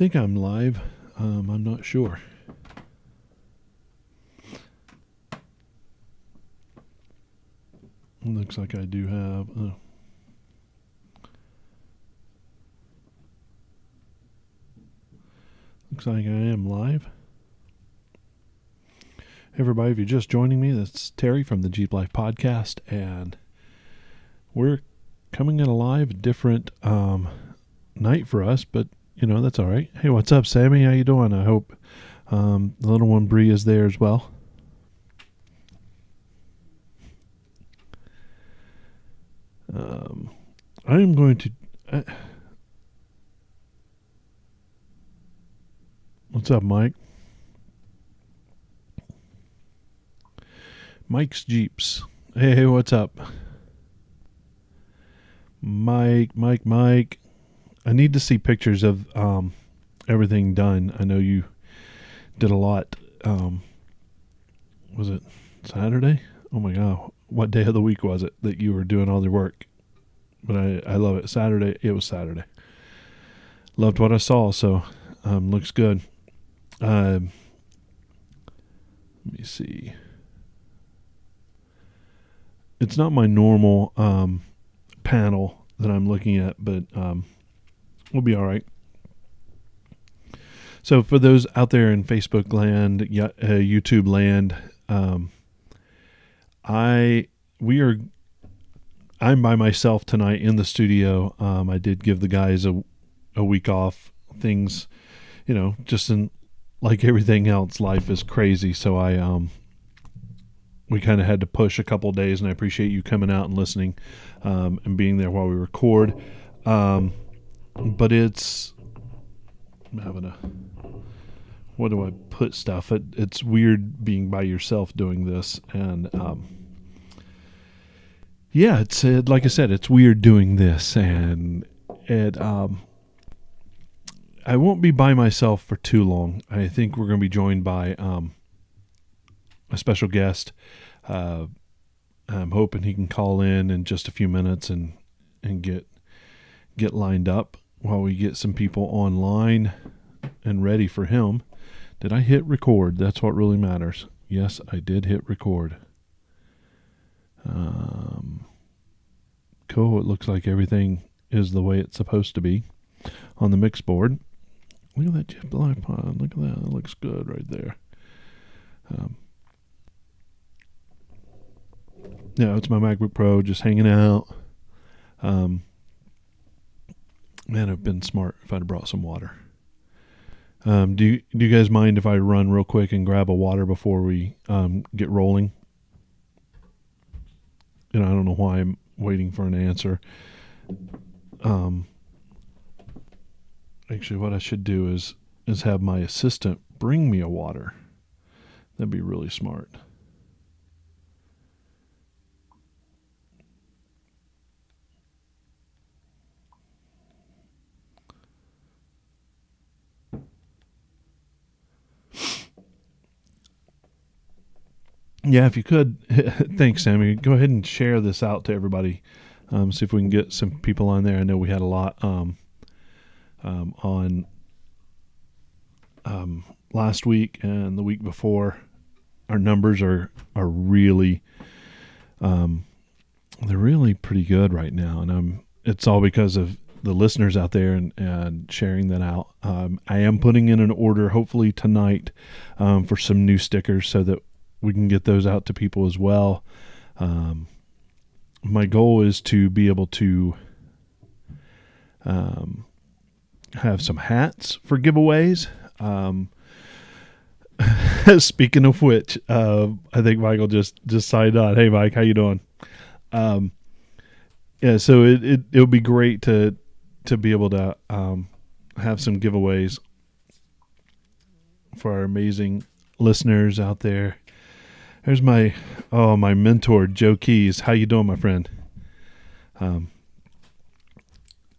think I'm live. I'm not sure. Looks like I do have. Looks like I am live. Hey everybody, if you're just joining me, that's Terry from the Jeep Life Podcast, and we're coming in a live, different night for us, but that's all right. Hey, what's up, Sammy? How you doing? I hope the little one Bree is there as well. I am going to. What's up, Mike? Mike's Jeeps. Hey, what's up? Mike. I need to see pictures of everything done. I know you did a lot. Was it Saturday? Oh my God. What day of the week was it that you were doing all the work? But I love it. Saturday. It was Saturday. Loved what I saw, so looks good. Let me see. It's not my normal panel that I'm looking at, but we'll be all right. So for those out there in Facebook land, YouTube land, I'm by myself tonight in the studio. I did give the guys a week off. Things, just like everything else, life is crazy. So we kind of had to push a couple days, and I appreciate you coming out and listening and being there while we record. But it's where do I put stuff? It's weird being by yourself doing this, and it's like I said, it's weird doing this, and I won't be by myself for too long. I think we're going to be joined by a special guest. I'm hoping he can call in just a few minutes and get lined up while we get some people online and ready for him. Did I hit record? That's what really matters. Yes, I did hit record. Cool. It looks like everything is the way it's supposed to be on the mix board. Look at that Jeep Life Pod. Look at that. That looks good right there. It's my MacBook Pro just hanging out. Man, I've been smart if I'd have brought some water. Do you guys mind if I run real quick and grab a water before we get rolling? I don't know why I'm waiting for an answer. Actually, what I should do is have my assistant bring me a water. That'd be really smart. Yeah, if you could, thanks, Sammy. Go ahead and share this out to everybody. See if we can get some people on there. I know we had a lot on last week and the week before. Our numbers are really they're really pretty good right now, and it's all because of the listeners out there and sharing that out. I am putting in an order hopefully tonight for some new stickers so that we can get those out to people as well. My goal is to be able to have some hats for giveaways. Speaking of which, I think Michael just signed on. Hey, Mike, how you doing? So it would be great to be able to have some giveaways for our amazing listeners out there. Here's my mentor, Joe Keys. How you doing, my friend?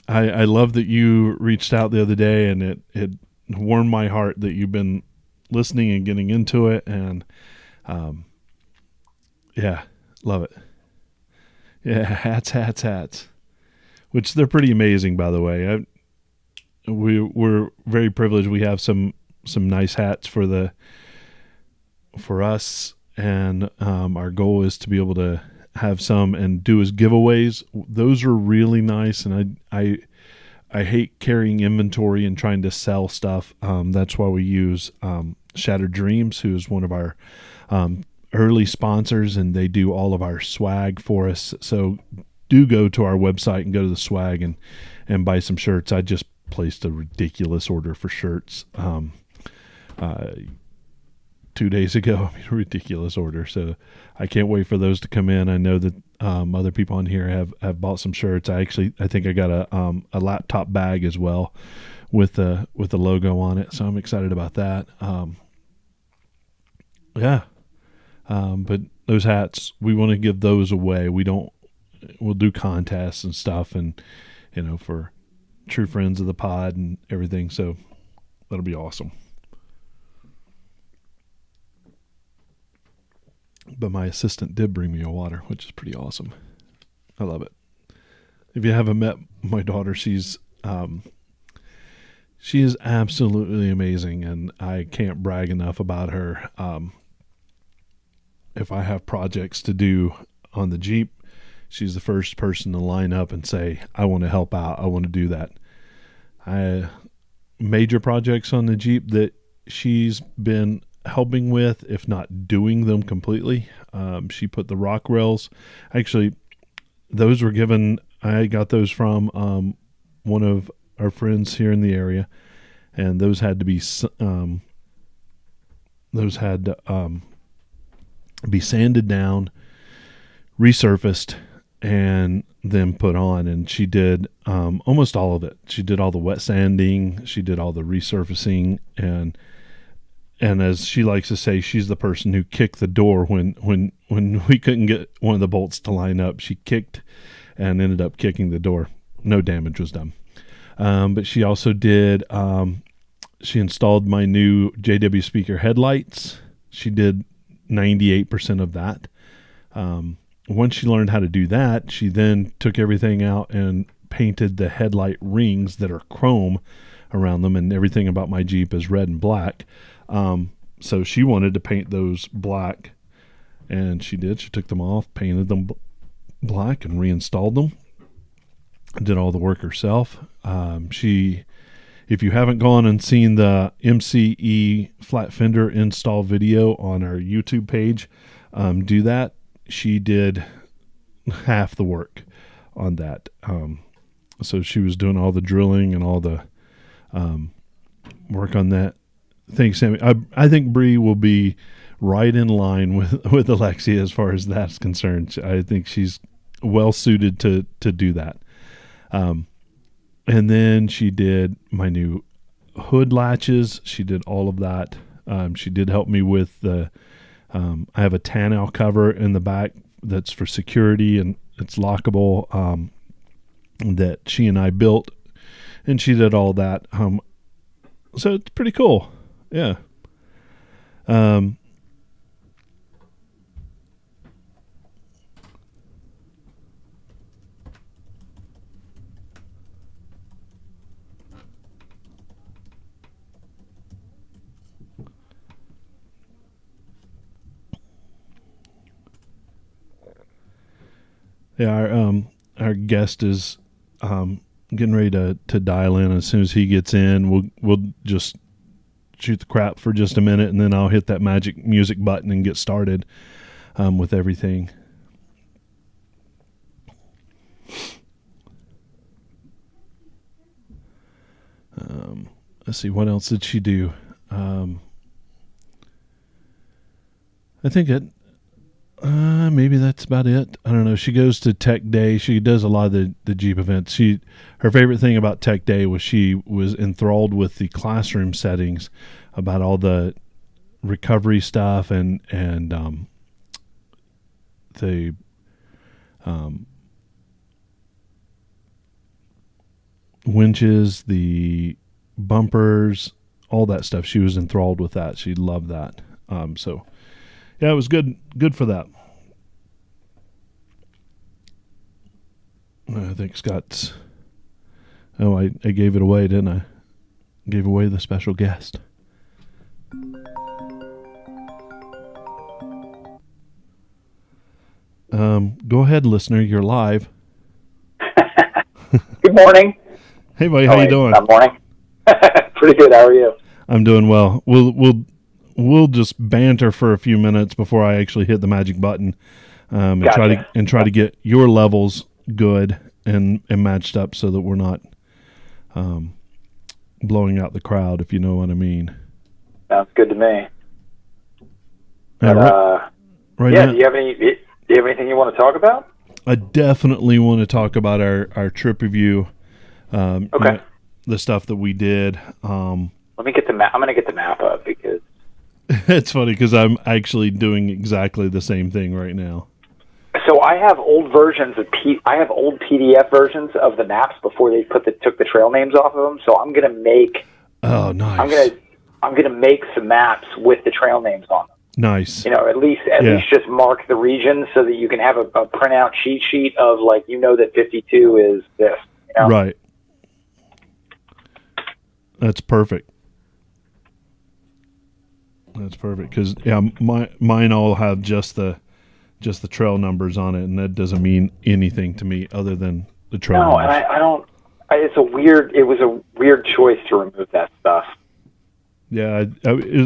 I love that you reached out the other day, and it warmed my heart that you've been listening and getting into it, and love it. Yeah, hats, which they're pretty amazing, by the way. we're very privileged. We have some nice hats for us, and our goal is to be able to have some and do as giveaways. Those are really nice, and I hate carrying inventory and trying to sell stuff. That's why we use Shattered Dreams, who is one of our early sponsors, and they do all of our swag for us. So do go to our website and go to the swag and buy some shirts. I just placed a ridiculous order for shirts 2 days ago. I mean, a ridiculous order. So I can't wait for those to come in. I know that other people on here have bought some shirts. I think I got a laptop bag as well with the logo on it. So I'm excited about that. But those hats, we want to give those away. We'll do contests and stuff, and for true friends of the pod and everything. So that'll be awesome. But my assistant did bring me a water, which is pretty awesome. I love it. If you haven't met my daughter, she is absolutely amazing, and I can't brag enough about her. If I have projects to do on the Jeep, she's the first person to line up and say, I want to help out. I want to do that. Major projects on the Jeep that she's been helping with, if not doing them completely. She put the rock rails. Actually, those were given, I got those from one of our friends here in the area, and those had to be be sanded down, resurfaced, and then put on. And she did almost all of it. She did all the wet sanding, she did all the resurfacing, and as she likes to say, she's the person who kicked the door when we couldn't get one of the bolts to line up. She kicked and ended up kicking the door. No damage was done. But she also did, she installed my new JW speaker headlights. She did 98% of that. Once she learned how to do that, she then took everything out and painted the headlight rings that are chrome around them, and everything about my Jeep is red and black. So she wanted to paint those black, and she did. She took them off, painted them black, and reinstalled them. Did all the work herself. If you haven't gone and seen the MCE flat fender install video on our YouTube page, do that. She did half the work on that. So she was doing all the drilling and all the work on that. Thanks, Sammy. I think Bree will be right in line with Alexia as far as that's concerned. I think she's well suited to do that. And then she did my new hood latches. She did all of that. She did help me with the, I have a tonneau cover in the back that's for security, and it's lockable, that she and I built, and she did all that. So it's pretty cool. Yeah. Yeah, our guest is getting ready to dial in. As soon as he gets in, we'll just shoot the crap for just a minute, and then I'll hit that magic music button and get started with everything. Let's see, what else did she do? I think maybe that's about it. I don't know. She goes to Tech Day. She does a lot of the Jeep events. Her favorite thing about Tech Day was she was enthralled with the classroom settings about all the recovery stuff and the winches, the bumpers, all that stuff. She was enthralled with that. She loved that. So yeah, it was good for that. I think Scott's, I gave it away, didn't I? gave away the special guest. Go ahead, listener. You're live. Good morning. Hey, buddy. How you doing? Good morning. Pretty good. How are you? I'm doing well. We'll just banter for a few minutes before I actually hit the magic button, and Gotcha. try to get your levels good and matched up so that we're not blowing out the crowd, if you know what I mean. Sounds good to me. But, right now, do you have anything you want to talk about? I definitely want to talk about our trip review. Okay. The stuff that we did. Let me get the map. I'm going to get the map up because it's funny because I'm actually doing exactly the same thing right now. So I have old versions of I have old PDF versions of the maps before they took the trail names off of them. So I'm going to make. Oh, nice. I'm going to make some maps with the trail names on them. Nice. At least just mark the region so that you can have a printout cheat sheet of that 52 is this. Right. That's perfect. That's perfect because mine all have just the trail numbers on it, and that doesn't mean anything to me other than the trail numbers. No, and I don't. It was a weird choice to remove that stuff. Yeah,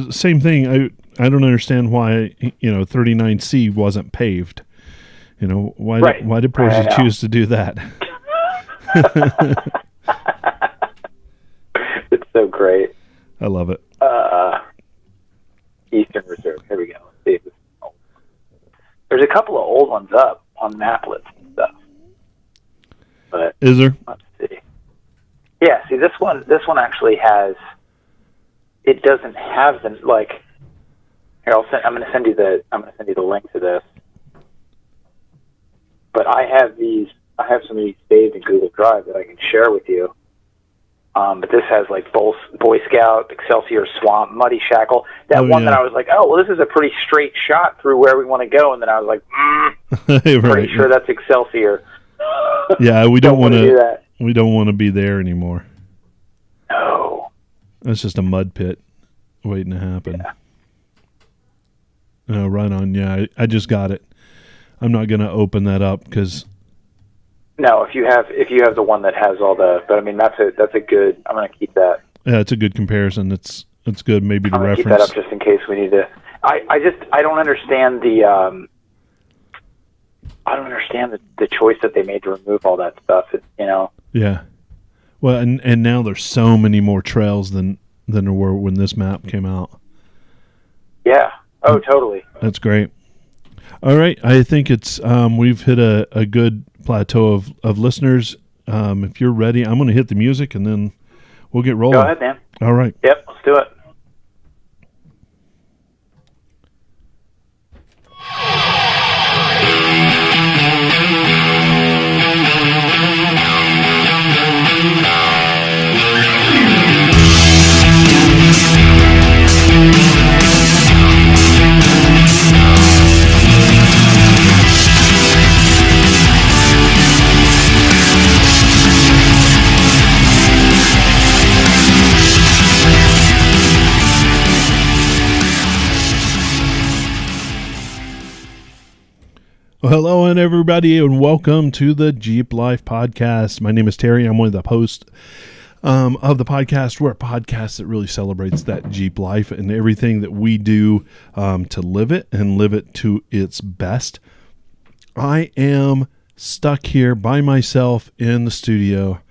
same thing. I don't understand why 39C wasn't paved. Why did Porsche choose to do that? It's so great. I love it. Eastern Reserve. Here we go. Let's see if this is old. There's a couple of old ones up on Maplets and stuff. But is there? Let's see. Yeah. See, this one actually has. It doesn't have the Here, I'm going to send you the link to this. But I have some of these saved in Google Drive that I can share with you. But this has Boy Scout, Excelsior Swamp, Muddy Shackle. That that I was like, oh, well, this is a pretty straight shot through where we want to go. And then I was like, pretty sure that's Excelsior. Yeah, we don't want to do that. We don't want to be there anymore. No. That's just a mud pit waiting to happen. Yeah. Right on. Yeah, I just got it. I'm not going to open that up because. No, if you have the one that has all the, but I mean that's a good. I'm going to keep that. Yeah, it's a good comparison. It's good maybe to reference. Keep that up just in case we need to. I don't understand the. I don't understand the choice that they made to remove all that stuff. Yeah. Well, and now there's so many more trails than there were when this map came out. Yeah. Oh, totally. That's great. All right, I think it's we've hit a good plateau of listeners. If you're ready, I'm going to hit the music and then we'll get rolling. Go ahead, man. All right. Yep, let's do it. Well, hello and everybody, and welcome to the Jeep Life Podcast. My name is Terry. I'm one of the hosts of the podcast. We're a podcast that really celebrates that Jeep life and everything that we do to live it and live it to its best. I am stuck here by myself in the studio,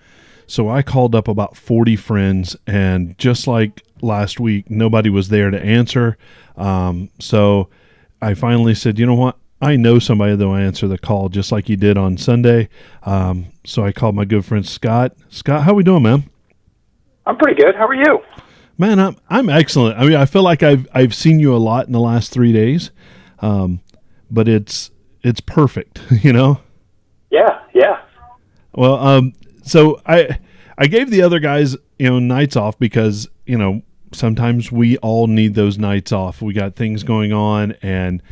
so I called up about 40 friends, and just like last week, nobody was there to answer. So I finally said, you know what? I know somebody that will answer the call just like you did on Sunday. So I called my good friend Scott. Scott, how we doing, man? I'm pretty good. How are you? Man, I'm excellent. I mean, I feel like I've seen you a lot in the last 3 days, but it's perfect, you know? Yeah. Well, so I gave the other guys, nights off because, sometimes we all need those nights off. We got things going on, and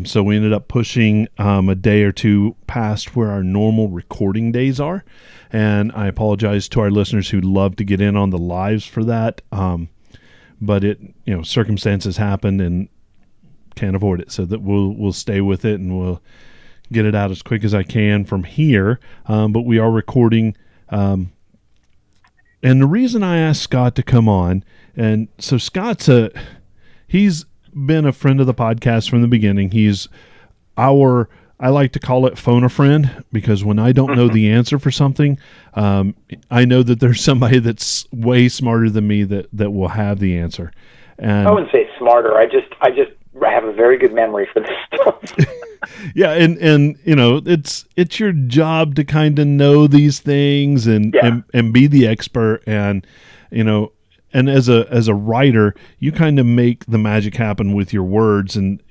so we ended up pushing a day or two past where our normal recording days are. And I apologize to our listeners who'd love to get in on the lives for that, but circumstances happened and can't avoid it. So that we'll stay with it, and we'll get it out as quick as I can from here. But we are recording. And the reason I asked Scott to come on, and so he's been a friend of the podcast from the beginning. He's I like to call it phone a friend, because when I don't know the answer for something, I know that there's somebody that's way smarter than me that will have the answer. And I wouldn't say smarter. I just have a very good memory for this stuff. Yeah, and it's your job to kind of know these things and be the expert, and as a writer, you kind of make the magic happen with your words, and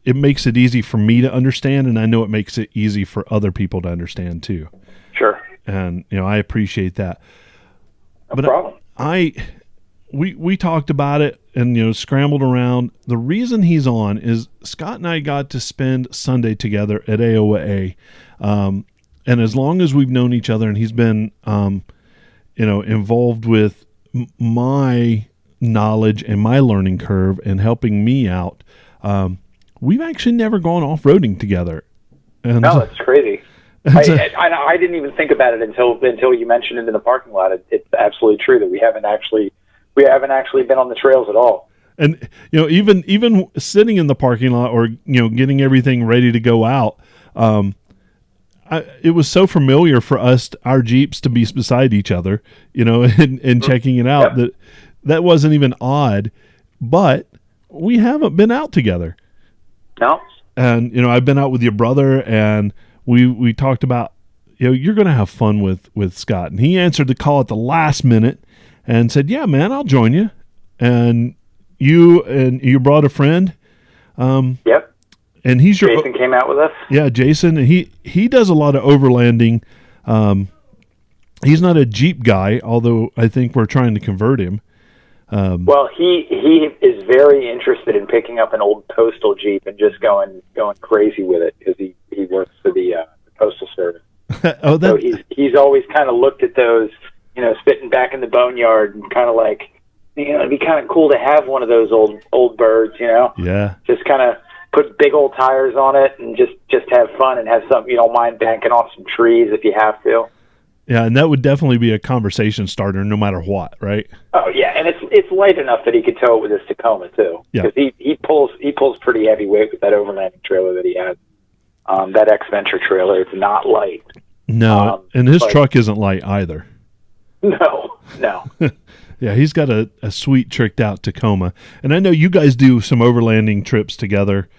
it makes it easy for me to understand, and I know it makes it easy for other people to understand too. Sure. And I appreciate that. No problem. We talked about it and scrambled around. The reason he's on is Scott and I got to spend Sunday together at AOA, and as long as we've known each other, and he's been involved with my knowledge and my learning curve and helping me out, we've actually never gone off-roading together. And no, that's crazy. I didn't even think about it until you mentioned it in the parking lot. It's absolutely true that we haven't actually been on the trails at all. And even sitting in the parking lot or getting everything ready to go out, it was so familiar for us, our Jeeps, to be beside each other, and checking it out, that wasn't even odd. But we haven't been out together. No. And I've been out with your brother, and we talked about you're going to have fun with Scott, and he answered the call at the last minute and said, "Yeah, man, I'll join you." And you brought a friend. Yep. And Jason came out with us. Yeah, Jason. He does a lot of overlanding. He's not a Jeep guy, although I think we're trying to convert him. Well, he is very interested in picking up an old postal Jeep and just going crazy with it, because he works for the Postal Service. So he's always kind of looked at those, spitting back in the boneyard, and kind of like, it'd be kind of cool to have one of those old birds, Yeah. Just kind of put big old tires on it and just have fun and have something you don't mind banking off some trees if you have to. Yeah, and that would definitely be a conversation starter no matter what, right? Oh yeah, and it's light enough that he could tow it with his Tacoma too. Yeah, because he pulls pretty heavy weight with that overlanding trailer that he has. That X-Venture trailer, it's not light. No, and his truck isn't light either. No. Yeah, he's got a sweet tricked out Tacoma, and I know you guys do some overlanding trips together,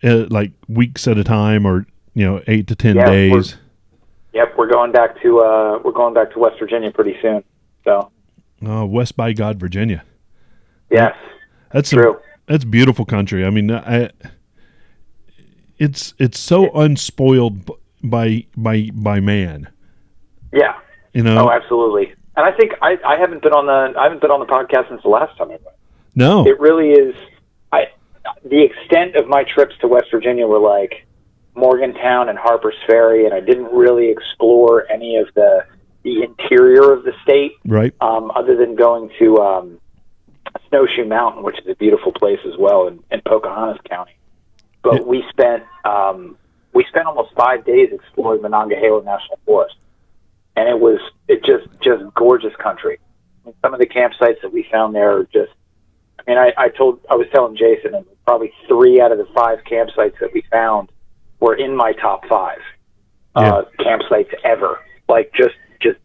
like weeks at a time, or 8 to 10 days. We're going back to West Virginia pretty soon. So. West by God, Virginia. Yes, that's true. That's beautiful country. I mean, it's so unspoiled by man. Yeah. Oh, absolutely. And I think I haven't been on the podcast since the last time I went. No. It really is. The extent of my trips to West Virginia were like Morgantown and Harper's Ferry, and I didn't really explore any of the interior of the state, right? Other than going to Snowshoe Mountain, which is a beautiful place as well, in Pocahontas County. But we spent almost 5 days exploring Monongahela National Forest, and it just gorgeous country. Some of the campsites that we found there are just. I mean, I was telling Jason, and probably 3 out of the 5 campsites that we found were in my top 5 campsites ever. Like just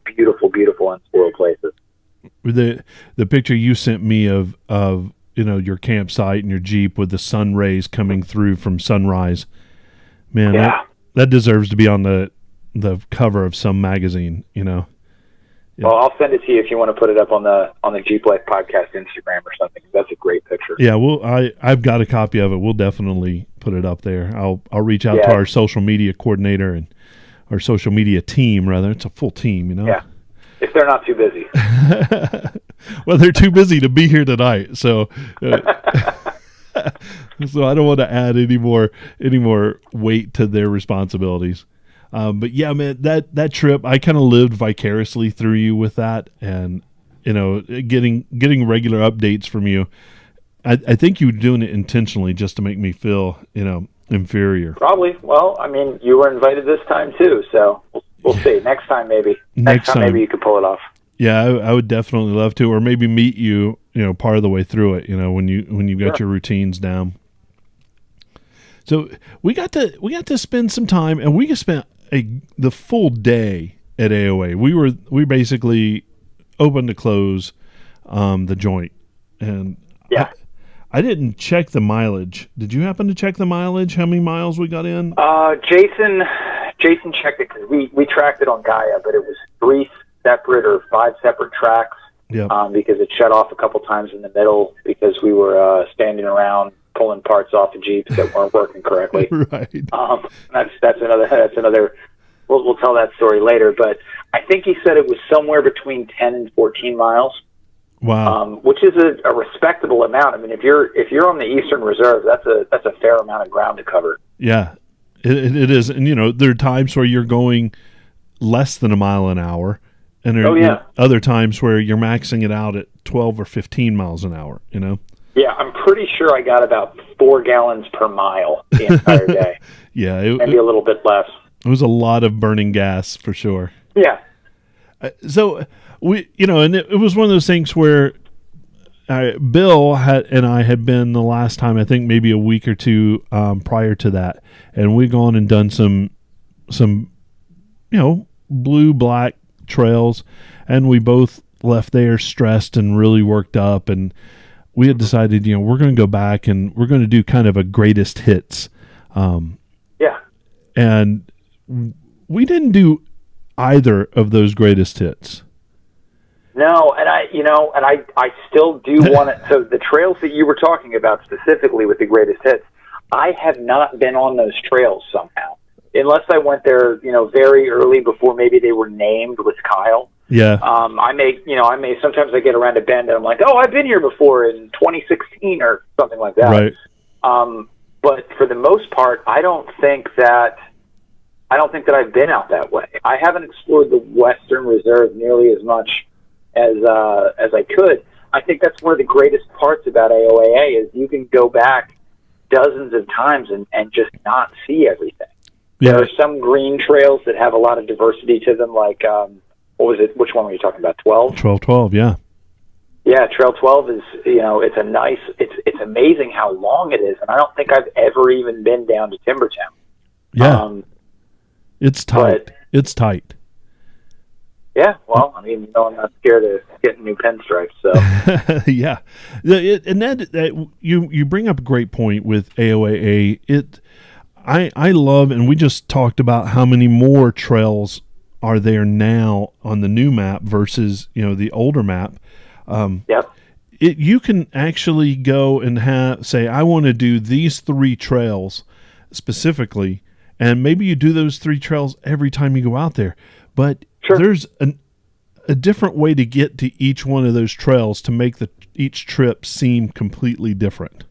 beautiful, beautiful unspoiled places. The picture you sent me of your campsite and your Jeep with the sun rays coming through from sunrise, man, that deserves to be on the cover of some magazine. Yeah. Well, I'll send it to you if you want to put it up on the Jeep Life Podcast Instagram or something. That's a great picture. Yeah, I've got a copy of it. We'll definitely put it up there. I'll reach out to our social media coordinator and our social media team, rather. It's a full team, Yeah, if they're not too busy. Well, they're too busy to be here tonight, so so I don't want to add any more weight to their responsibilities. But yeah, man, that trip, I kind of lived vicariously through you with that, and getting regular updates from you. I think you were doing it intentionally just to make me feel inferior. Probably. Well, I mean, you were invited this time too, so we'll see. Next time, maybe. Next time, maybe you could pull it off. Yeah, I would definitely love to, or maybe meet you, part of the way through it. When you got your routines down. So we got to spend some time, and we spent the full day at AOA. We basically open to close the joint, and yeah. I didn't check the mileage. Did you happen to check the mileage? How many miles we got in? Jason checked it because we tracked it on Gaia, but it was 3 separate or 5 separate tracks. Yep. Because it shut off a couple times in the middle because we were standing around pulling parts off of Jeeps that weren't working correctly. Right. That's another. We'll tell that story later, but I think he said it was somewhere between 10 and 14 miles. Wow. Which is a respectable amount. I mean, if you're on the Eastern Reserve, that's a fair amount of ground to cover. Yeah, it is, and there are times where you're going less than a mile an hour, and there are other times where you're maxing it out at 12 or 15 miles an hour. Yeah, I'm pretty sure I got about 4 gallons per mile the entire day. Yeah, maybe a little bit less. It was a lot of burning gas for sure. Yeah. So we, and it was one of those things where Bill and I had been the last time, I think maybe a week or two prior to that, and we'd gone and done some blue black trails, and we both left there stressed and really worked up, and we had decided we're going to go back and we're going to do kind of a greatest hits. Yeah. And we didn't do either of those greatest hits. No, and I still do want to. So the trails that you were talking about specifically with the greatest hits, I have not been on those trails somehow, unless I went there, very early before maybe they were named with Kyle. Yeah. I may sometimes I get around a bend and I'm like, oh, I've been here before in 2016 or something like that. Right. But for the most part, I don't think that I've been out that way. I haven't explored the Western Reserve nearly as much as I could. I think that's one of the greatest parts about AOAA is you can go back dozens of times and just not see everything. Yeah. There are some green trails that have a lot of diversity to them, like what was it? Which one were you talking about? 12? 12, yeah. Yeah, Trail 12 is, it's a nice, it's amazing how long it is, and I don't think I've ever even been down to Timbertown. Yeah. It's tight. It's tight. Yeah, well, I mean, I'm not scared of getting new pinstripes, so. Yeah. And that you bring up a great point with AOAA. I love, and we just talked about how many more trails are there now on the new map versus, the older map. Yep. You can actually go and say, I want to do these 3 trails specifically, and maybe you do those 3 trails every time you go out there. But sure. There's a different way to get to each one of those trails to make each trip seem completely different.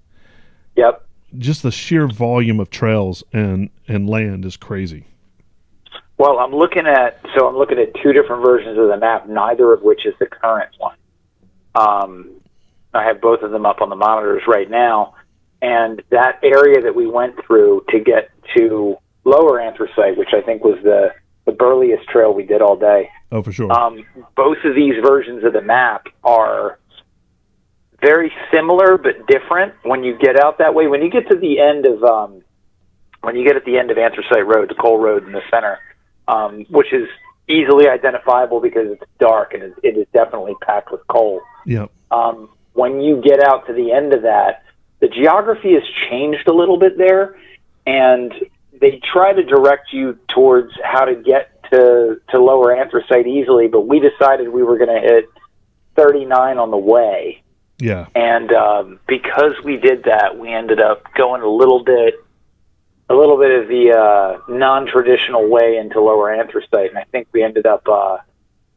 Yep. Just the sheer volume of trails and land is crazy. Well, I'm looking at 2 different versions of the map, neither of which is the current one. I have both of them up on the monitors right now, and that area that we went through to get to Lower Anthracite, which I think was the burliest trail we did all day. Oh, for sure. Both of these versions of the map are very similar but different when you get out that way. When you get to the end of Anthracite Road, the coal road in the center, which is easily identifiable because it's dark and it is definitely packed with coal. Yep. When you get out to the end of that, the geography has changed a little bit there, and they try to direct you towards how to get to Lower Anthracite easily, but we decided we were going to hit 39 on the way. Yeah. And because we did that, we ended up going a little bit of the non-traditional way into Lower Anthracite, and I think we ended up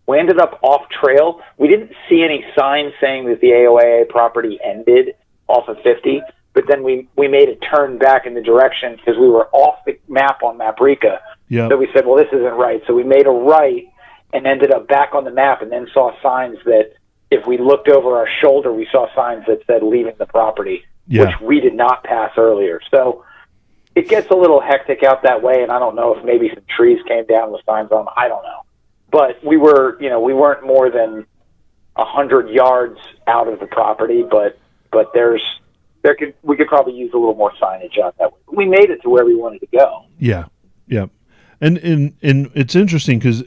We ended up off trail. We didn't see any signs saying that the AOAA property ended off of 50, but then we made a turn back in the direction because we were off the map on Maprica. Yep. So we said, well, this isn't right. So we made a right and ended up back on the map, and then saw signs that if we looked over our shoulder, we saw signs that said leaving the property, which we did not pass earlier. So it gets a little hectic out that way, and I don't know if maybe some trees came down with signs on them. I don't know. But we weren't more than 100 yards out of the property, but we could probably use a little more signage out that way. We made it to where we wanted to go. Yeah. Yeah. And it's interesting because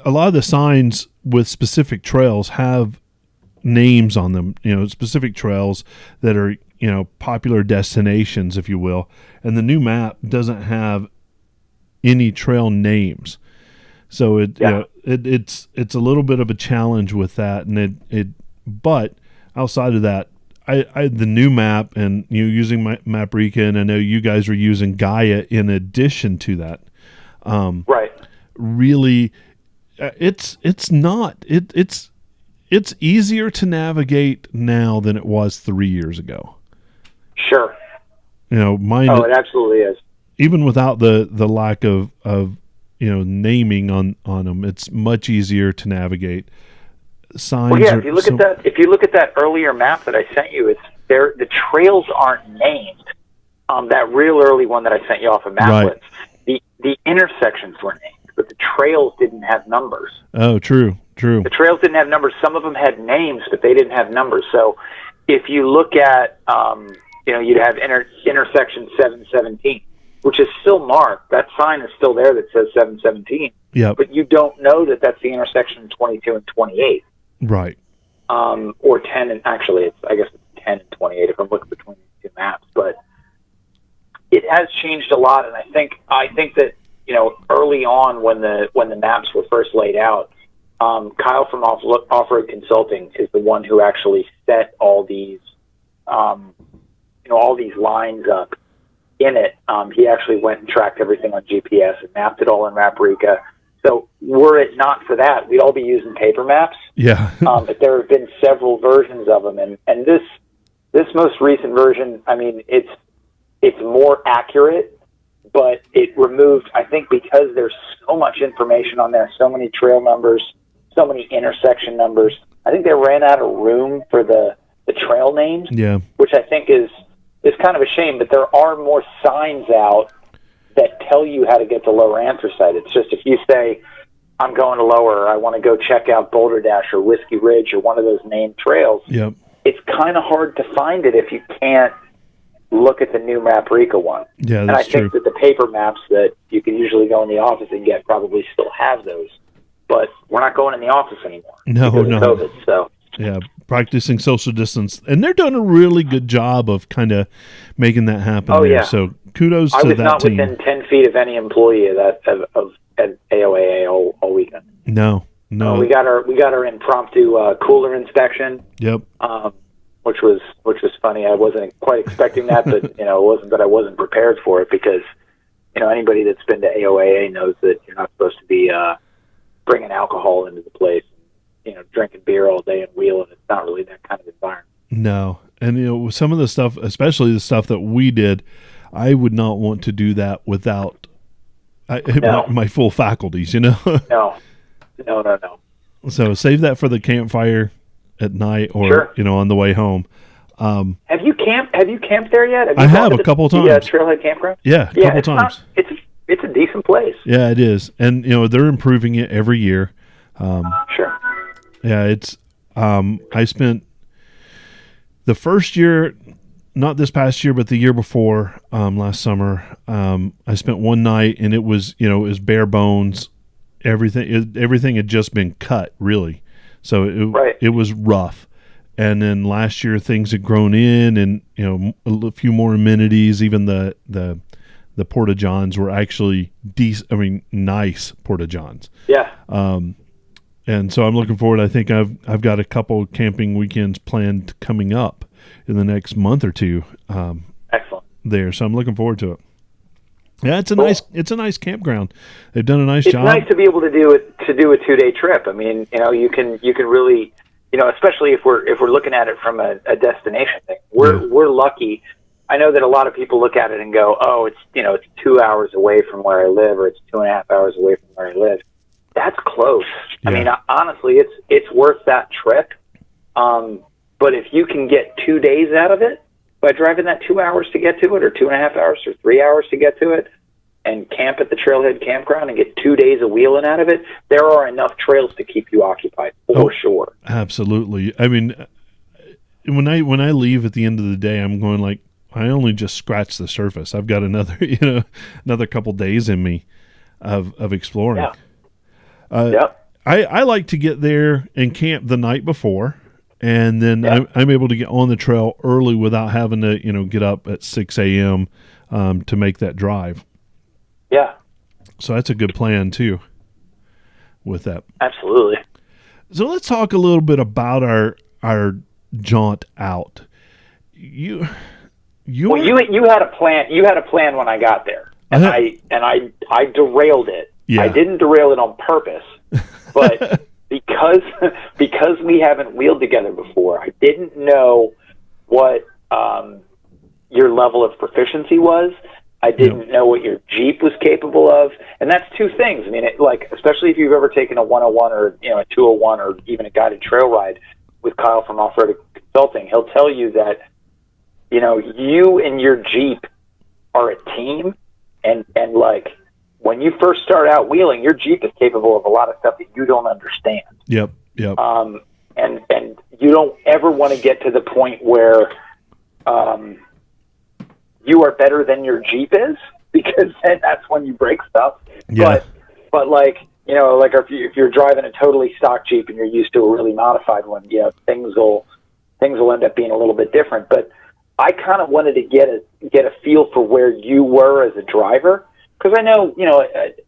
a lot of the signs with specific trails have names on them, specific trails that are, popular destinations, if you will. And the new map doesn't have any trail names. So it's a little bit of a challenge with that. And but outside of that, the new map and using Maprica, and I know you guys are using Gaia in addition to that. Right. Really, it's easier to navigate now than it was 3 years ago. Sure. Mine. Oh, it absolutely is. Even without the lack of naming on them, it's much easier to navigate. Signs. Well, yeah. If you look at that earlier map that I sent you, it's there. The trails aren't named. That real early one that I sent you off of Maplets, the intersections were named, but the trails didn't have numbers. Oh, true. The trails didn't have numbers. Some of them had names, but they didn't have numbers. So if you look at, you'd have intersection 717, which is still marked. That sign is still there that says 717. Yeah. But you don't know that that's the intersection 22 and 28. Right. Or 10, and actually, I guess it's 10 and 28 if I'm looking between the two maps. But it has changed a lot, and I think that early on when the maps were first laid out, Kyle from Off-Road Consulting is the one who actually set all these all these lines up in it. He actually went and tracked everything on GPS and mapped it all in Maprica. So were it not for that, we'd all be using paper maps. Yeah. But there have been several versions of them, and this most recent version, I mean, it's more accurate, but it removed, I think, because there's so much information on there, so many trail numbers, so many intersection numbers. I think they ran out of room for the trail names. Yeah. Which I think is kind of a shame, but there are more signs out that tell you how to get to Lower Anthracite. It's just if you say, I'm going to Lower, or I want to go check out Boulder Dash or Whiskey Ridge or one of those named trails, yep, it's kind of hard to find it if you can't look at the new Maprica one. Yeah, that's and I true. think that the paper maps that you can usually go in the office and get probably still have those. But we're not going in the office anymore. No. COVID, so. Yeah, practicing social distance. And they're doing a really good job of kind of making that happen there. Yeah. So kudos to that team. I was not within 10 feet of any employee of AOAA all weekend. No. We got our impromptu cooler inspection. Yep. Which was funny. I wasn't quite expecting that, but it wasn't that I wasn't prepared for it, because anybody that's been to AOAA knows that you're not supposed to be bringing alcohol into the place, drinking beer all day and wheeling. It's not really that kind of environment. No, and some of the stuff, especially the stuff that we did, I would not want to do that without my full faculties. No. So save that for the campfire at night, or sure, on the way home. Have you camped there yet? I have a couple times. Trailhead campground. Yeah, a couple times. It's a decent place. Yeah, it is, and they're improving it every year. Sure. Yeah, it's. I spent the first year, not this past year, but the year before, last summer. I spent one night, and it was bare bones. Everything had just been cut, really. So it was rough. And then last year things had grown in, and a few more amenities. Even the porta johns were actually decent. I mean, nice porta johns. Yeah. And so I'm looking forward. I think I've got a couple camping weekends planned coming up in the next month or two. Excellent. There, so I'm looking forward to it. Yeah, it's a Cool. it's a nice campground. They've done a nice It's job. nice to be able to do it, to do a 2-day trip. I mean, you can really, especially if we're looking at it from a destination thing. We're lucky. I know that a lot of people look at it and go, oh, it's 2 hours away from where I live, or it's 2.5 hours away from where I live. That's close. Yeah. I mean, honestly, it's worth that trip. But if you can get 2 days out of it by driving that 2 hours to get to it, or 2.5 hours, or 3 hours to get to it, and camp at the Trailhead Campground and get 2 days of wheeling out of it, there are enough trails to keep you occupied for sure. Absolutely. I mean, when I leave at the end of the day, I'm going like, I only just scratched the surface. I've got another another couple days in me of exploring. Yeah. Yep. I like to get there and camp the night before, and then I'm able to get on the trail early without having to get up at 6 a.m. To make that drive. Yeah. So that's a good plan too with that. Absolutely. So let's talk a little bit about our jaunt out. You had a plan. You had a plan when I got there, and I derailed it. Yeah. I didn't derail it on purpose, but because we haven't wheeled together before, I didn't know what your level of proficiency was. I didn't know what your Jeep was capable of, and that's two things. I mean, especially if you've ever taken a 101 or a 201 or even a guided trail ride with Kyle from Off-Road Consulting, he'll tell you that you and your Jeep are a team, and like when you first start out wheeling, your Jeep is capable of a lot of stuff that you don't understand. Yep. And you don't ever want to get to the point where you are better than your Jeep is, because then that's when you break stuff. Yeah. But like if you're driving a totally stock Jeep and you're used to a really modified one, things will end up being a little bit different. But I kind of wanted to get a feel for where you were as a driver, because I know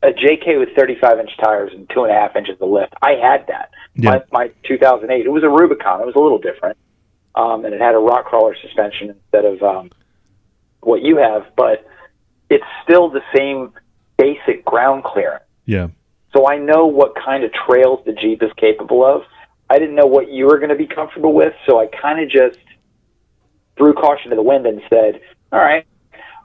a JK with 35-inch tires and 2.5 inches of lift. I had that. Yeah. My 2008. It was a Rubicon. It was a little different, and it had a rock crawler suspension instead of what you have, but it's still the same basic ground clearance. Yeah. So I know what kind of trails the Jeep is capable of. I didn't know what you were going to be comfortable with, so I kind of just threw caution to the wind and said, all right,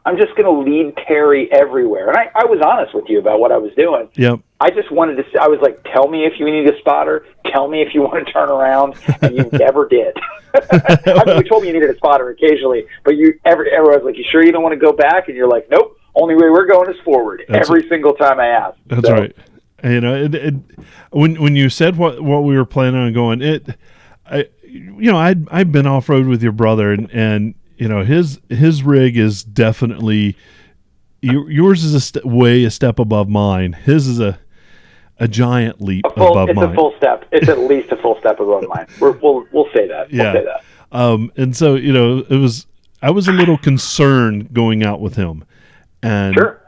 I'm just going to lead Terry everywhere. And I was honest with you about what I was doing. Yep. I just wanted to, I was like, tell me if you need a spotter. Tell me if you want to turn around. And you never did. I mean, you told me you needed a spotter occasionally, but everyone was like, you sure you don't want to go back? And you're like, nope, only way we're going is forward. Every single time I ask. That's right. When you said what we were planning on going, I'd been off road with your brother, and his rig is definitely yours is a step above mine. His is a giant leap above mine. It's a full step. It's at least a full step above mine. We'll say that. Yeah. We'll say that. And so I was a little concerned going out with him, and sure.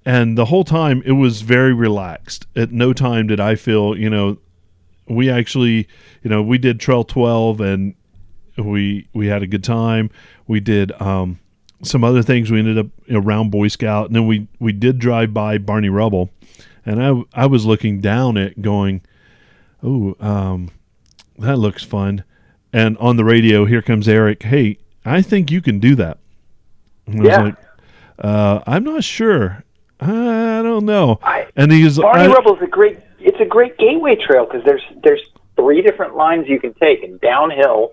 And the whole time it was very relaxed. At no time did I feel, we actually, we did Trail 12 and we had a good time. We did some other things. We ended up around Boy Scout, and then we did drive by Barney Rubble, and I was looking down it going, oh, that looks fun. And on the radio, here comes Eric. Hey, I think you can do that. And I was like, I'm not sure. I don't know. And he's Barney Rubble is a great gateway trail, because there's 3 different lines you can take, and downhill,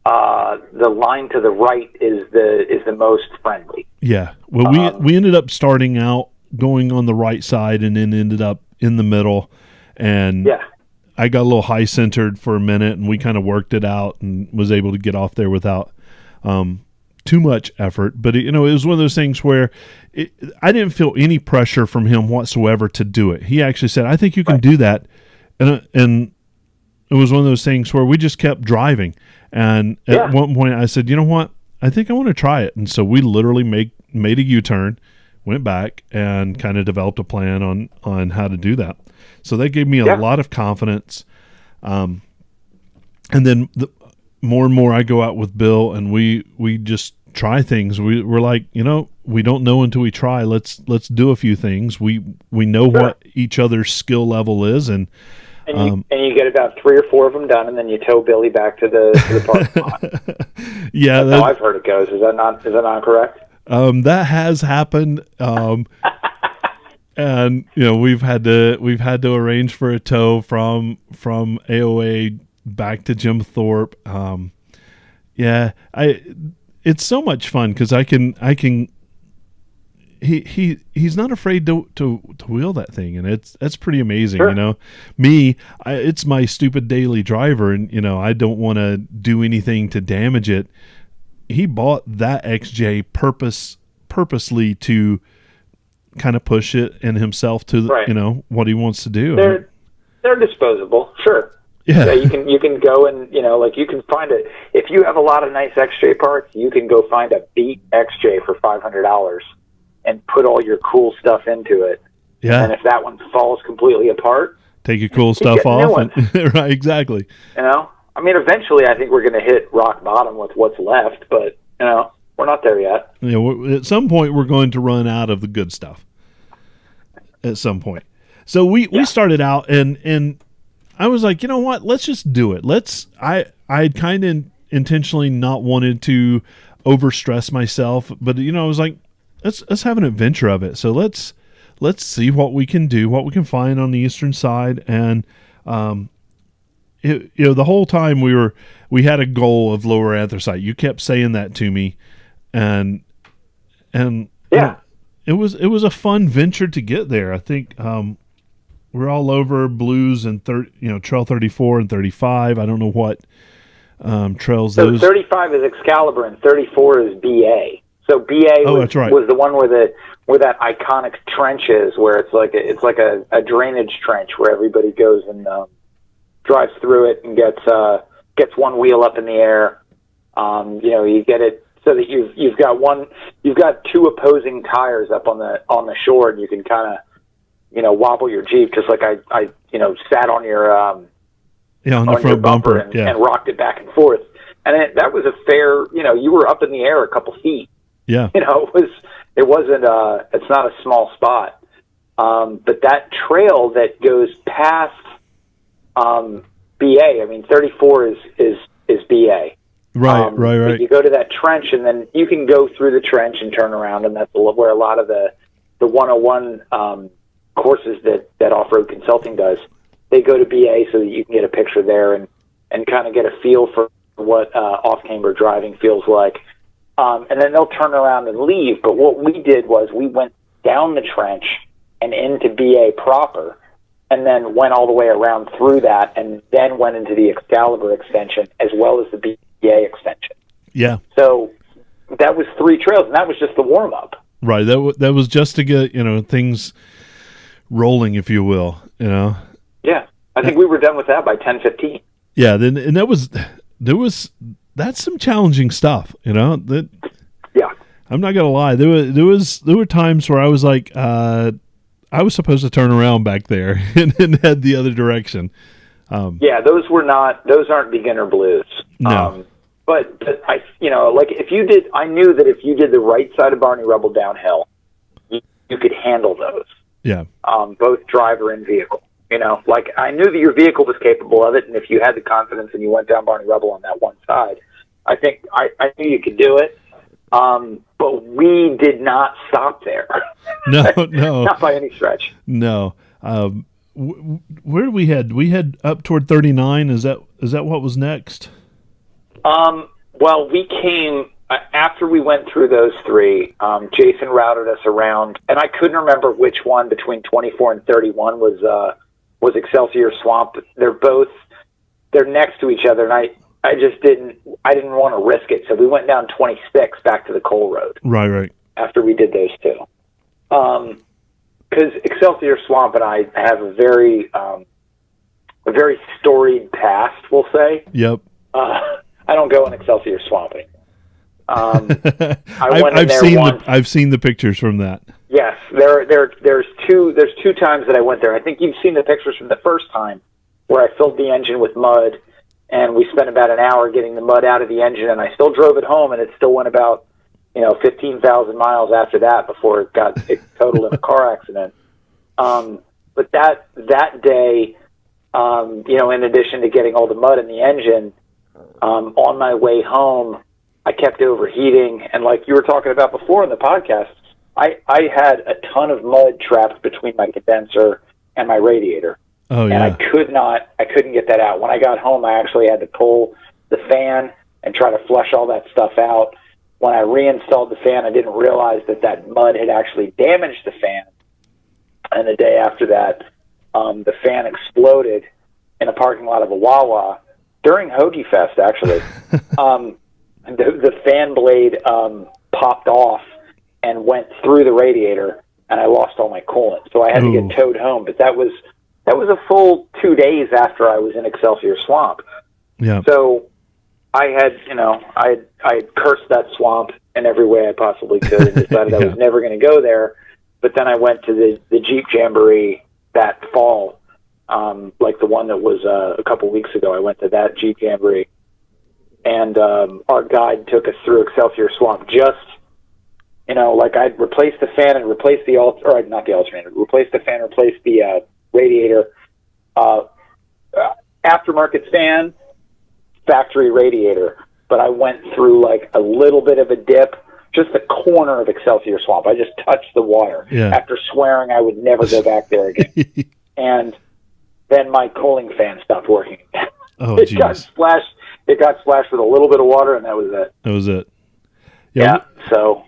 the line to the right is the most friendly. Yeah. Well, we ended up starting out going on the right side, and then ended up in the middle, and I got a little high centered for a minute, and we kind of worked it out and was able to get off there without too much effort. But it was one of those things where I didn't feel any pressure from him whatsoever to do it. He actually said, I think you can do that. And it was one of those things where we just kept driving. And at one point I said, you know what? I think I want to try it. And so we literally made a U-turn, went back, and kind of developed a plan on how to do that. So that gave me a lot of confidence. And then more and more I go out with Bill, and we just try things. We're like, we don't know until we try. Let's do a few things. We know Sure. what each other's skill level is, and And you get about 3 or 4 of them done, and then you tow Billy back to the parking lot. yeah, That's how I've heard it goes. Is that not correct? that has happened. And we've had to arrange for a tow from AOA back to Jim Thorpe. It's so much fun because I can. He's not afraid to wheel that thing, and that's pretty amazing. Sure. It's my stupid daily driver, and I don't want to do anything to damage it. He bought that XJ purposely to kind of push it and himself to Right. what he wants to do. They're disposable, sure. Yeah. So you can go and you can find it if you have a lot of nice XJ parts. You can go find a beat XJ for $500 and put all your cool stuff into it. Yeah. And if that one falls completely apart, take your cool you stuff get a new off. one. Right, exactly. I mean, eventually, I think we're going to hit rock bottom with what's left, but we're not there yet. At some point, we're going to run out of the good stuff. At some point, so we started out, and I was like, you know what? Let's just do it. I kind of intentionally not wanted to overstress myself, but I was like, let's have an adventure of it. So let's see what we can do, what we can find on the eastern side, and the whole time we had a goal of lower anthracite. You kept saying that to me, and Yeah. it was a fun venture to get there. I think we're all over blues and trail 34 and 35. I don't know what trails So those. 35 is Excalibur and 34 is BA. So BA That's right. was the one where that iconic trench is, where it's like a drainage trench where everybody goes and drives through it and gets one wheel up in the air. You get it so that you've got 2 opposing tires up on the shore, and you can kind of wobble your Jeep just like I sat on your on the your front bumper and rocked it back and forth. And that was a fair, you were up in the air a couple feet. Yeah. It wasn't it's not a small spot. But that trail that goes past BA, I mean 34 is BA. Right. You go to that trench, and then you can go through the trench and turn around, and that's where a lot of the 101 courses that Off-Road Consulting does. They go to BA so that you can get a picture there and kind of get a feel for what off-camber driving feels like. And then they'll turn around and leave. But what we did was we went down the trench and into BA proper, and then went all the way around through that, and then went into the Excalibur extension as well as the BA extension. Yeah. So that was 3 trails, and that was just the warm-up. Right. That was just to get things rolling, if you will. Yeah, I think we were done with that by 10:15. Yeah. Then that's some challenging stuff. That. Yeah. I'm not gonna lie. There were times where I was like, I was supposed to turn around back there and head the other direction. Yeah, those aren't beginner blues. No. But I, I knew that if you did the right side of Barney Rubble downhill, you could handle those. Yeah. Both driver and vehicle. I knew that your vehicle was capable of it, and if you had the confidence and you went down Barney Rubble on that one side, I think I knew you could do it. But we did not stop there. No. Not by any stretch. No. Where did we head? We head up toward 39. Is that what was next? Well, we came after we went through those 3. Jason routed us around, and I couldn't remember which one between 24 and 31 was Excelsior Swamp. They're next to each other, and I just didn't want to risk it, so we went down 26 back to the coal road. Right. After we did those 2, because Excelsior Swamp and I have a very storied past, we'll say. Two. I don't go in Excelsior Swamp anymore. I've seen the pictures from that. Yes, there's 2 times that I went there. I think you've seen the pictures from the first time where I filled the engine with mud, and we spent about an hour getting the mud out of the engine, and I still drove it home, and it still went about 15,000 miles after that before it got totaled in a car accident. But that day, in addition to getting all the mud in the engine, on my way home, I kept overheating. And like you were talking about before in the podcast, I had a ton of mud trapped between my condenser and my radiator. Oh, yeah. And I couldn't get that out. When I got home, I actually had to pull the fan and try to flush all that stuff out. When I reinstalled the fan, I didn't realize that mud had actually damaged the fan. And the day after that, the fan exploded in a parking lot of a Wawa during Hoagie Fest, actually. The fan blade popped off and went through the radiator, and I lost all my coolant. So I had to get towed home. But that was a full 2 days after I was in Excelsior Swamp. Yeah. So I had, I had cursed that swamp in every way I possibly could and decided I was never going to go there. But then I went to the Jeep Jamboree that fall, like the one that was a couple weeks ago. I went to that Jeep Jamboree, and our guide took us through Excelsior Swamp. Just, like I'd replaced the fan and replaced the not the alternator, replaced the fan, replaced the radiator, aftermarket fan, factory radiator. But I went through like a little bit of a dip, just the corner of Excelsior Swamp. I just touched the water after swearing I would never go back there again. And then my cooling fan stopped working. Oh, it got splashed with a little bit of water, and that was it. That was it. Yeah. So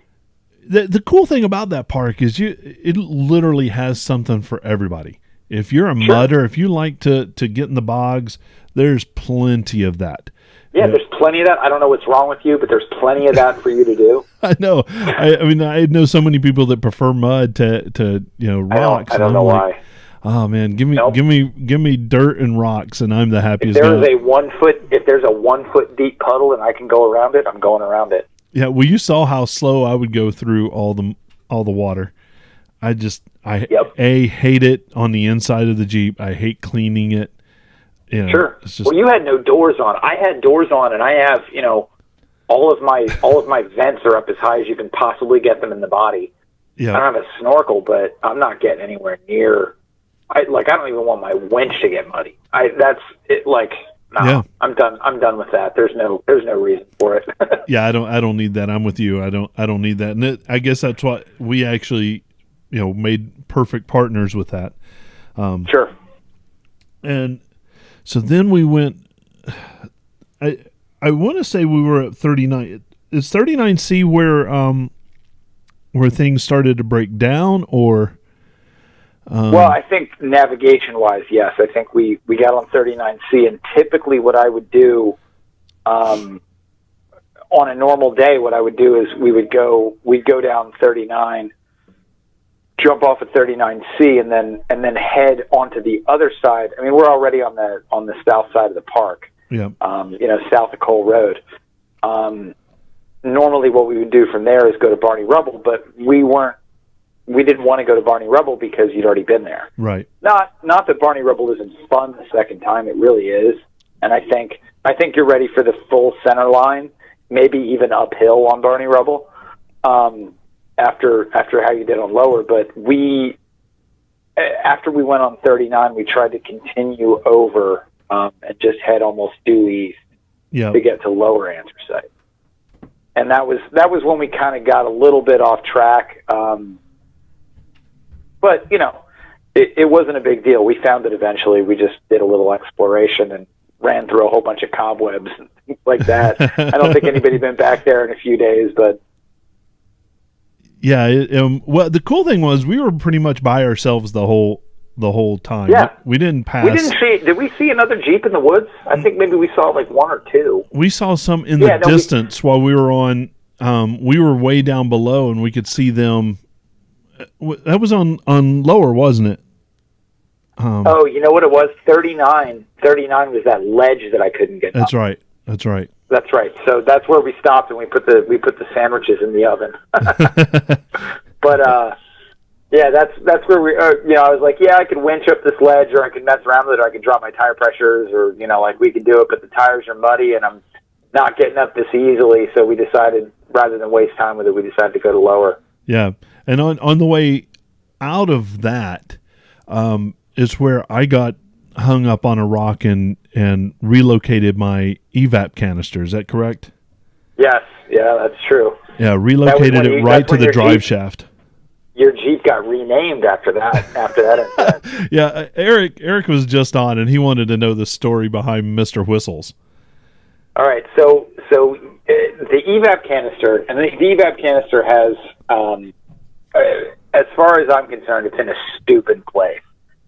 the cool thing about that park is it literally has something for everybody. If you're a mudder, if you like to get in the bogs, there's plenty of that. Yeah, there's plenty of that. I don't know what's wrong with you, but there's plenty of that for you to do. I know. I mean, I know so many people that prefer mud to rocks. I don't know why. Oh man, give me dirt and rocks, and I'm the happiest. If there's a 1 foot deep puddle and I can go around it, I'm going around it. Yeah, well, you saw how slow I would go through all the water. I hate it on the inside of the Jeep. I hate cleaning it. Sure. Well, you had no doors on. I had doors on, and I have, all of my vents are up as high as you can possibly get them in the body. Yeah. I don't have a snorkel, but I'm not getting anywhere near. I don't even want my winch to get muddy. That's it. Like, no, yeah. I'm done. I'm done with that. There's no reason for it. Yeah, I don't need that. I'm with you. I don't need that. And I guess that's what we actually, made perfect partners with that. Sure. And so then we went. I want to say we were at 39. Is 39C where things started to break down, or? Well, I think navigation-wise, yes. I think we got on 39C, and typically what I would do on a normal day, what I would do is we'd go down 39, jump off at 39C, and then head onto the other side. I mean, we're already on the south side of the park. Yeah. South of Cole Road. Normally, what we would do from there is go to Barney Rubble, but we didn't want to go to Barney Rubble because you'd already been there. Right. Not that Barney Rubble isn't fun the second time. It really is. And I think you're ready for the full center line, maybe even uphill on Barney Rubble, after how you did on lower. But after we went on 39, we tried to continue over and just head almost due east to get to lower Anthracite. And that was when we kind of got a little bit off track. But, it wasn't a big deal. We found it eventually. We just did a little exploration and ran through a whole bunch of cobwebs and things like that. I don't think anybody's been back there in a few days, but... Yeah, well, the cool thing was we were pretty much by ourselves the whole time. Yeah. We didn't pass. Did we see another Jeep in the woods? I think maybe we saw like one or two. We saw some in the distance while we were on... we were way down below, and we could see them... That was on lower, wasn't it? You know what it was? 39. 39 was that ledge that I couldn't get. That's up. right. That's right. That's right. So that's where we stopped, and we put the sandwiches in the oven. But that's where we. I was like, I could winch up this ledge, or I could mess around with it, or I could drop my tire pressures, or like we could do it, but the tires are muddy, and I'm not getting up this easily. So we decided rather than waste time with it, we decided to go to lower. Yeah. And on the way out of that, is where I got hung up on a rock and relocated my evap canister. Is that correct? Yes. Yeah, that's true. Yeah, relocated it right to the drive shaft. Your Jeep got renamed after that incident. Yeah, Eric was just on, and he wanted to know the story behind Mr. Whistles. All right, so the evap canister, and the evap canister has, as far as I'm concerned, it's in a stupid place.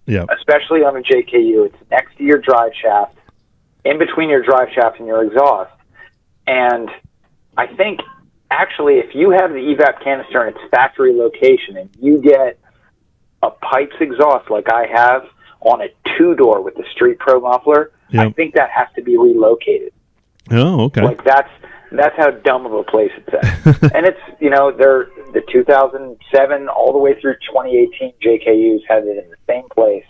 Yeah. Especially on a JKU, it's next to your drive shaft, in between your drive shaft and your exhaust. And I think, actually, if you have the evap canister in its factory location and you get a pipes exhaust like I have on a 2-door with the Street Pro muffler, I think that has to be relocated. Oh, okay. Like that's how dumb of a place it's at. And it's, they're the 2007 all the way through 2018 JKUs had it in the same place.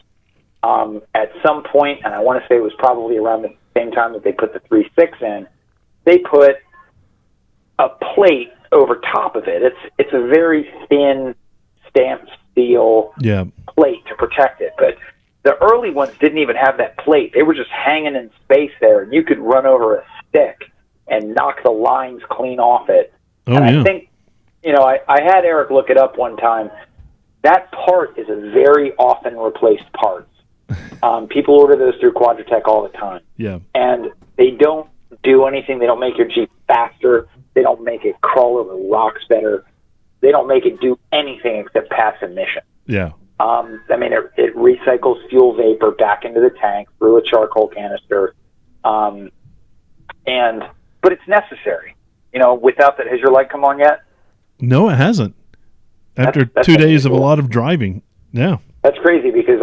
At some point, and I want to say it was probably around the same time that they put the 3.6 in, they put a plate over top of it. It's a very thin stamped steel plate to protect it. But the early ones didn't even have that plate. They were just hanging in space there, and you could run over a stick and knock the lines clean off it. Oh, and I think, I had Eric look it up one time. That part is a very often replaced part. People order those through Quadratech all the time. Yeah. And they don't do anything. They don't make your Jeep faster. They don't make it crawl over rocks better. They don't make it do anything except pass emission. Yeah. It recycles fuel vapor back into the tank through a charcoal canister. But it's necessary. Without that, has your light come on yet? No, it hasn't. After that's 2 days of a lot of driving. Yeah. That's crazy because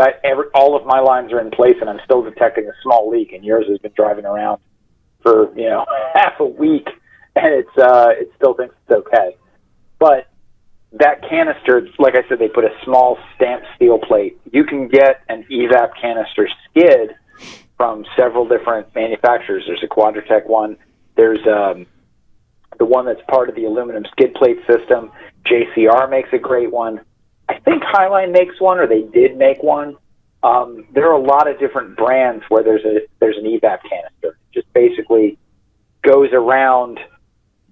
all of my lines are in place and I'm still detecting a small leak, and yours has been driving around for, half a week, and it still thinks it's okay. But that canister, like I said, they put a small stamped steel plate. You can get an evap canister skid from several different manufacturers. There's a Quadratech one. There's the one that's part of the aluminum skid plate system. JCR makes a great one. I think Highline makes one, or they did make one. There are a lot of different brands where there's an evap canister. It just basically goes around,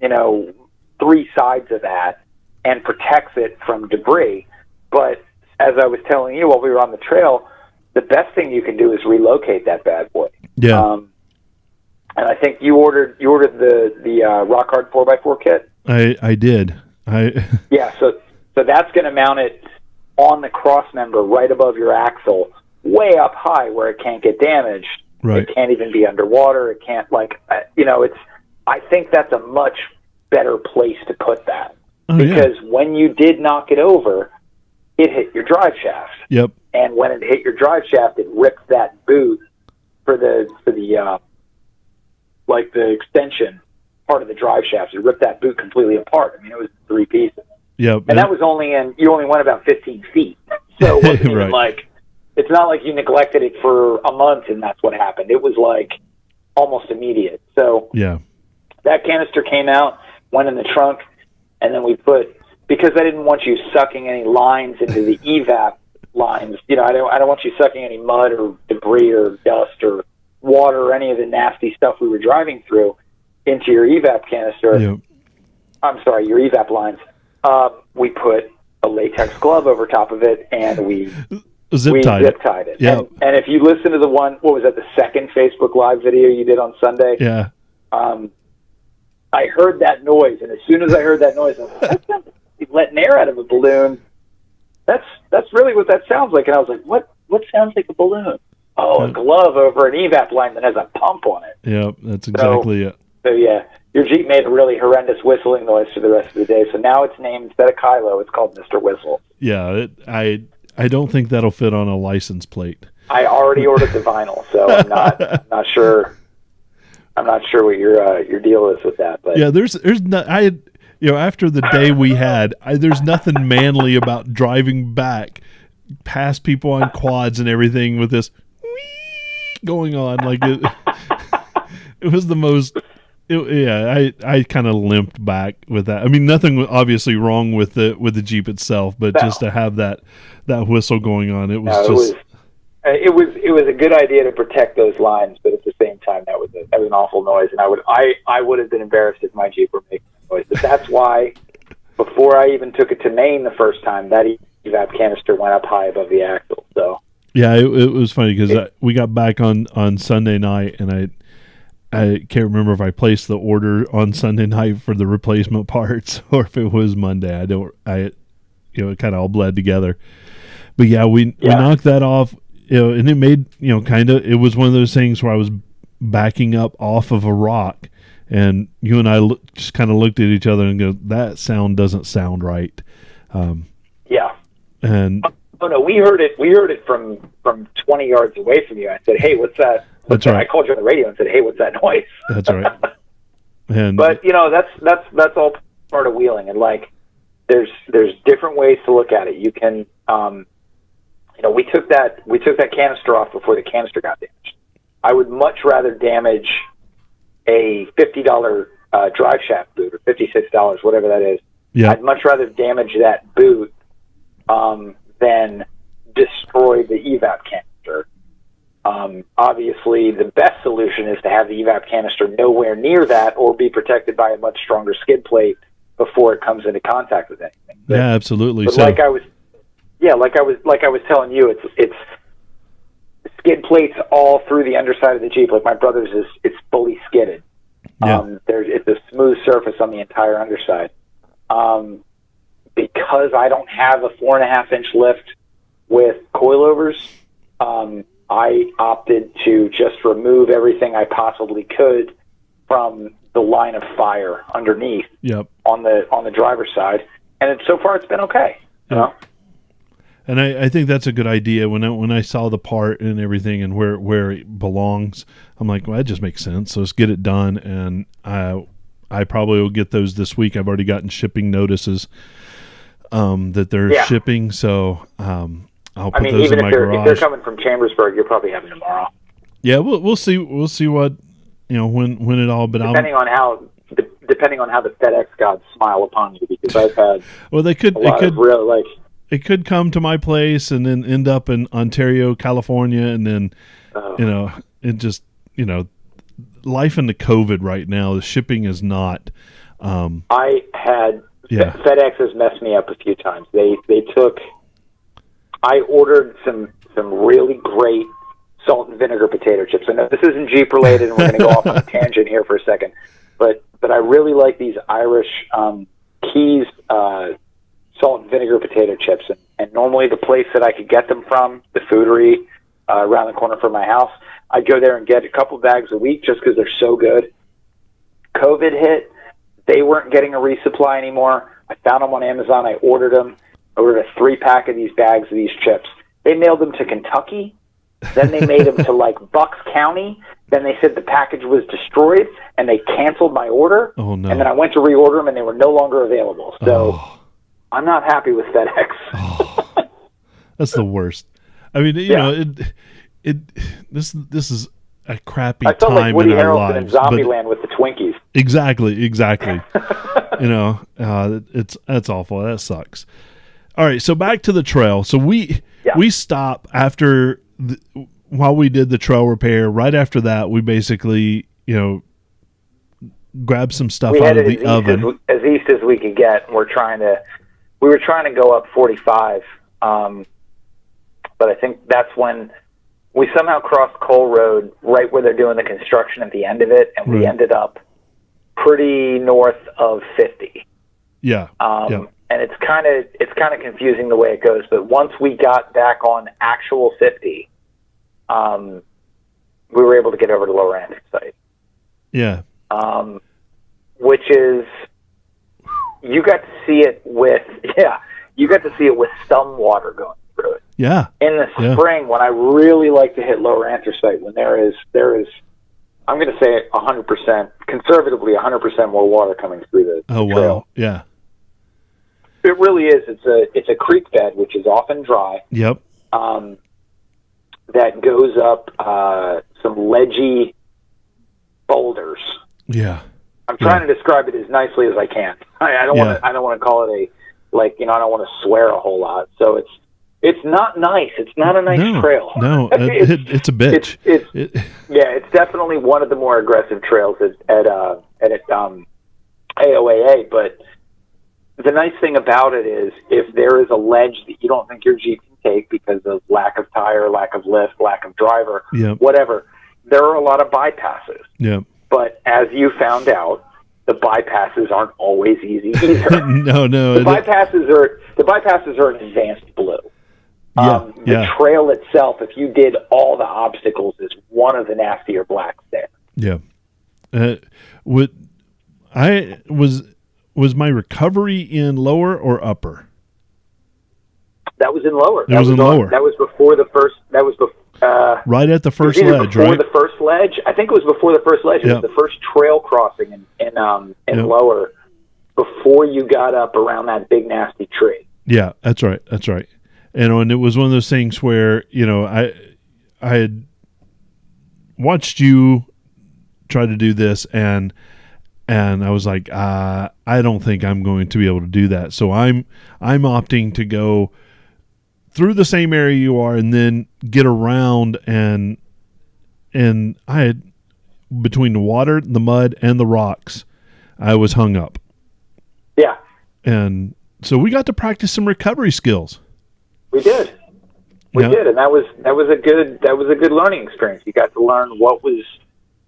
3 sides of that and protects it from debris. But as I was telling you while we were on the trail, the best thing you can do is relocate that bad boy. Yeah. And I think you ordered the Rock Hard 4x4 kit. I did. Yeah. So that's going to mount it on the cross member right above your axle, way up high where it can't get damaged. Right. It can't even be underwater. It can't I think that's a much better place to put that. Because when you did knock it over, it hit your drive shaft. Yep. And when it hit your drive shaft, it ripped that boot for the extension part of the drive shaft. It ripped that boot completely apart. It was 3 pieces. Yep. And that was you only went about 15 feet. So it wasn't even it's not like you neglected it for a month and that's what happened. It was almost immediate. So that canister came out, went in the trunk, and then we because I didn't want you sucking any lines into the evap lines. I don't want you sucking any mud or debris or dust or water or any of the nasty stuff we were driving through into your evap canister. Yep. I'm sorry, your evap lines. We put a latex glove over top of it, and we zip tied it. Yeah. And if you listen to the second Facebook Live video you did on Sunday? Yeah. I heard that noise, and as soon as I heard that noise, I was like, that sounds like letting air out of a balloon. That's really what that sounds like. And I was like, what sounds like a balloon? Oh, a glove over an evap line that has a pump on it. Yeah, that's exactly it. So yeah, your Jeep made a really horrendous whistling noise for the rest of the day. So now it's named, instead of Kylo, it's called Mr. Whistle. Yeah, I don't think that'll fit on a license plate. I already ordered the vinyl, so I'm not sure. I'm not sure what your deal is with that. But yeah, there's after the day we had, there's nothing manly about driving back past people on quads and everything with this going on. Like it was the most I kind of limped back with that. I mean, nothing obviously wrong with the Jeep itself, but No. just to have that whistle going on, it was No, just. It was a good idea to protect those lines, but at the same time, that was an awful noise, and I would have been embarrassed if my Jeep were making that noise. But that's why, before I even took it to Maine the first time, that evap canister went up high above the axle. So Yeah, it was funny because we got back on Sunday night, and I can't remember if I placed the order on Sunday night for the replacement parts or if it was Monday. It kind of all bled together. But yeah, we knocked that off, and it made, it was one of those things where I was backing up off of a rock, and you and I just kind of looked at each other and go, that sound doesn't sound right. Yeah. And oh no, we heard it from 20 yards away from you. I said, "Hey, what's that?" That's right. I called you on the radio and said, "Hey, what's that noise?" That's right. And but that's all part of wheeling, and like there's different ways to look at it. You can we took that canister off before the canister got damaged. I would much rather damage a $50 drive shaft boot or $56, whatever that is. Yeah. I'd much rather damage that boot than destroy the evap canister. Obviously, the best solution is to have the evap canister nowhere near that, or be protected by a much stronger skid plate before it comes into contact with anything. But, yeah, absolutely. But so, like I was telling you, it's skid plates all through the underside of the Jeep. Like my brother's it's fully skidded. Yeah. It's a smooth surface on the entire underside. Because I don't have a 4.5-inch lift with coilovers, I opted to just remove everything I possibly could from the line of fire underneath. Yep. On the driver's side, and so far it's been okay. You know? And I think that's a good idea. When I saw the part and everything and where it belongs, I'm like, well, that just makes sense. So let's get it done. And I probably will get those this week. I've already gotten shipping notices that they're shipping. So I'll put those in my garage. If they're coming from Chambersburg, you'll probably have them tomorrow. Yeah, we'll see. We'll see what when it all. But depending on how the FedEx gods smile upon you, because I've had it could come to my place and then end up in Ontario, California, and then it just life into COVID right now. The shipping is not. I had FedEx has messed me up a few times. I ordered some really great salt and vinegar potato chips. I know this isn't Jeep related, and we're going to go off on a tangent here for a second, but I really like these Irish Keys salt and vinegar potato chips, and normally the place that I could get them from, the Foodery around the corner from my house, I'd go there and get a couple bags a week just because they're so good. COVID hit, they weren't getting a resupply anymore. I found them on Amazon. I ordered them. I ordered a 3-pack of these bags of these chips. They mailed them to Kentucky. Then they made them to like Bucks County. Then they said the package was destroyed, and they canceled my order. Oh no! And then I went to reorder them, and they were no longer available. So I'm not happy with FedEx. That's the worst. I mean, this is a crappy I felt time like Woody in our Harrelson lives. in Zombieland with the Twinkies. Exactly. That's awful. That sucks. All right, so back to the trail. So we stop after while we did the trail repair. Right after that, we basically grabbed some stuff out of the oven as east as we could get. We were trying to go up 45, but I think that's when we somehow crossed Cole Road right where they're doing the construction at the end of it, and we ended up pretty north of 50. Yeah. And it's kind of confusing the way it goes. But once we got back on actual 50, we were able to get over to Lower Andesite. Yeah. Which is, you got to see it with some water going through it. Yeah. In the spring, when I really like to hit Lower Anthracite, when there is, I'm going to say 100%, conservatively 100% more water coming through the trail. Wow. Yeah. It really is. It's a creek bed, which is often dry. Yep. That goes up some ledgy boulders. Yeah. I'm trying to describe it as nicely as I can. I don't want to. I don't want to call it I don't want to swear a whole lot. So it's not nice. It's not a nice trail. No, it's a bitch. It's definitely one of the more aggressive trails at AOAA. But the nice thing about it is, if there is a ledge that you don't think your Jeep can take because of lack of tire, lack of lift, lack of driver, whatever, there are a lot of bypasses. Yeah. But as you found out, the bypasses aren't always easy either. No. The bypasses are an advanced blue. The trail itself, if you did all the obstacles, is one of the nastier blacks there. Yeah. Was my recovery in lower or upper? That was in lower. That was in lower. That was before the first. That was before. Right at the first ledge, before right? the first ledge. I think it was before the first ledge. It was the first trail crossing in lower, before you got up around that big nasty tree. Yeah, that's right. And it was one of those things where, I had watched you try to do this, and I was like, I don't think I'm going to be able to do that. So I'm opting to go through the same area you are, and then get around, and I had, between the water, the mud, and the rocks, I was hung up. Yeah. And so we got to practice some recovery skills. We did, and that was a good learning experience. You got to learn what was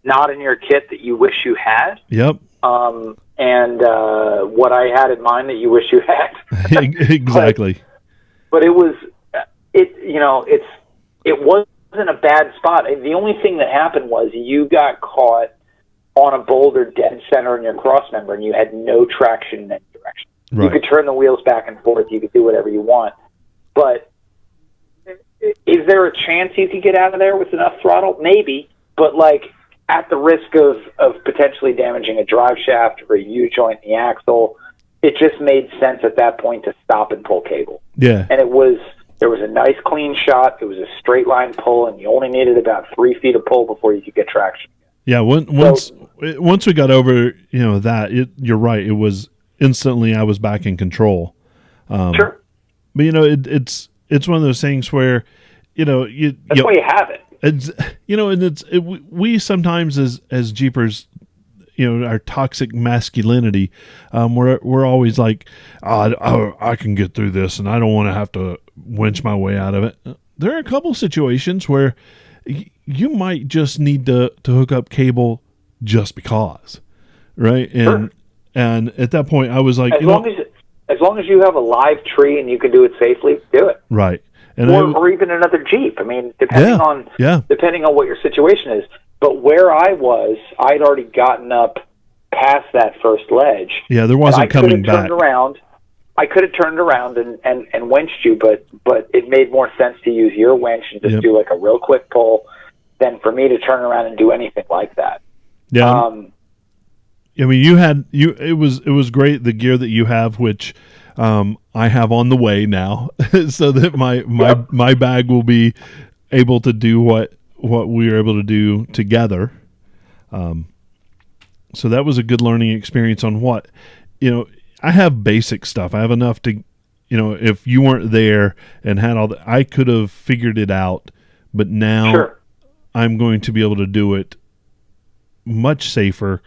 not in your kit that you wish you had. Yep. And what I had in mind that you wish you had. Exactly. But it was, it wasn't a bad spot. The only thing that happened was you got caught on a boulder dead center in your crossmember, and you had no traction in any direction. Right. You could turn the wheels back and forth. You could do whatever you want. But is there a chance you could get out of there with enough throttle? Maybe. But, at the risk of potentially damaging a drive shaft or a U-joint in the axle, it just made sense at that point to stop and pull cable. Yeah. And there was a nice clean shot. It was a straight line pull, and you only needed about 3 feet of pull before you could get traction. Yeah. Once we got over, that, you're right. It was instantly I was back in control. Sure. But it's one of those things where, that's why you have it. And we sometimes as Jeepers, our toxic masculinity, we're always like, I can get through this, and I don't want to have to winch my way out of it. There are a couple situations where you might just need to hook up cable just because, right? And at that point, I was like, as long as you have a live tree and you can do it safely, do it. Right. Or even another Jeep. I mean, depending on what your situation is. But where I was, I'd already gotten up past that first ledge. Yeah, there wasn't coming back. I could have turned around and winched you, but it made more sense to use your winch and just do a real quick pull than for me to turn around and do anything like that. Yeah. I mean, it was great, the gear that you have, which I have on the way now, so that my bag will be able to do what we were able to do together. So that was a good learning experience on what, I have basic stuff. I have enough to, if you weren't there and had all that, I could have figured it out, but now I'm going to be able to do it much safer,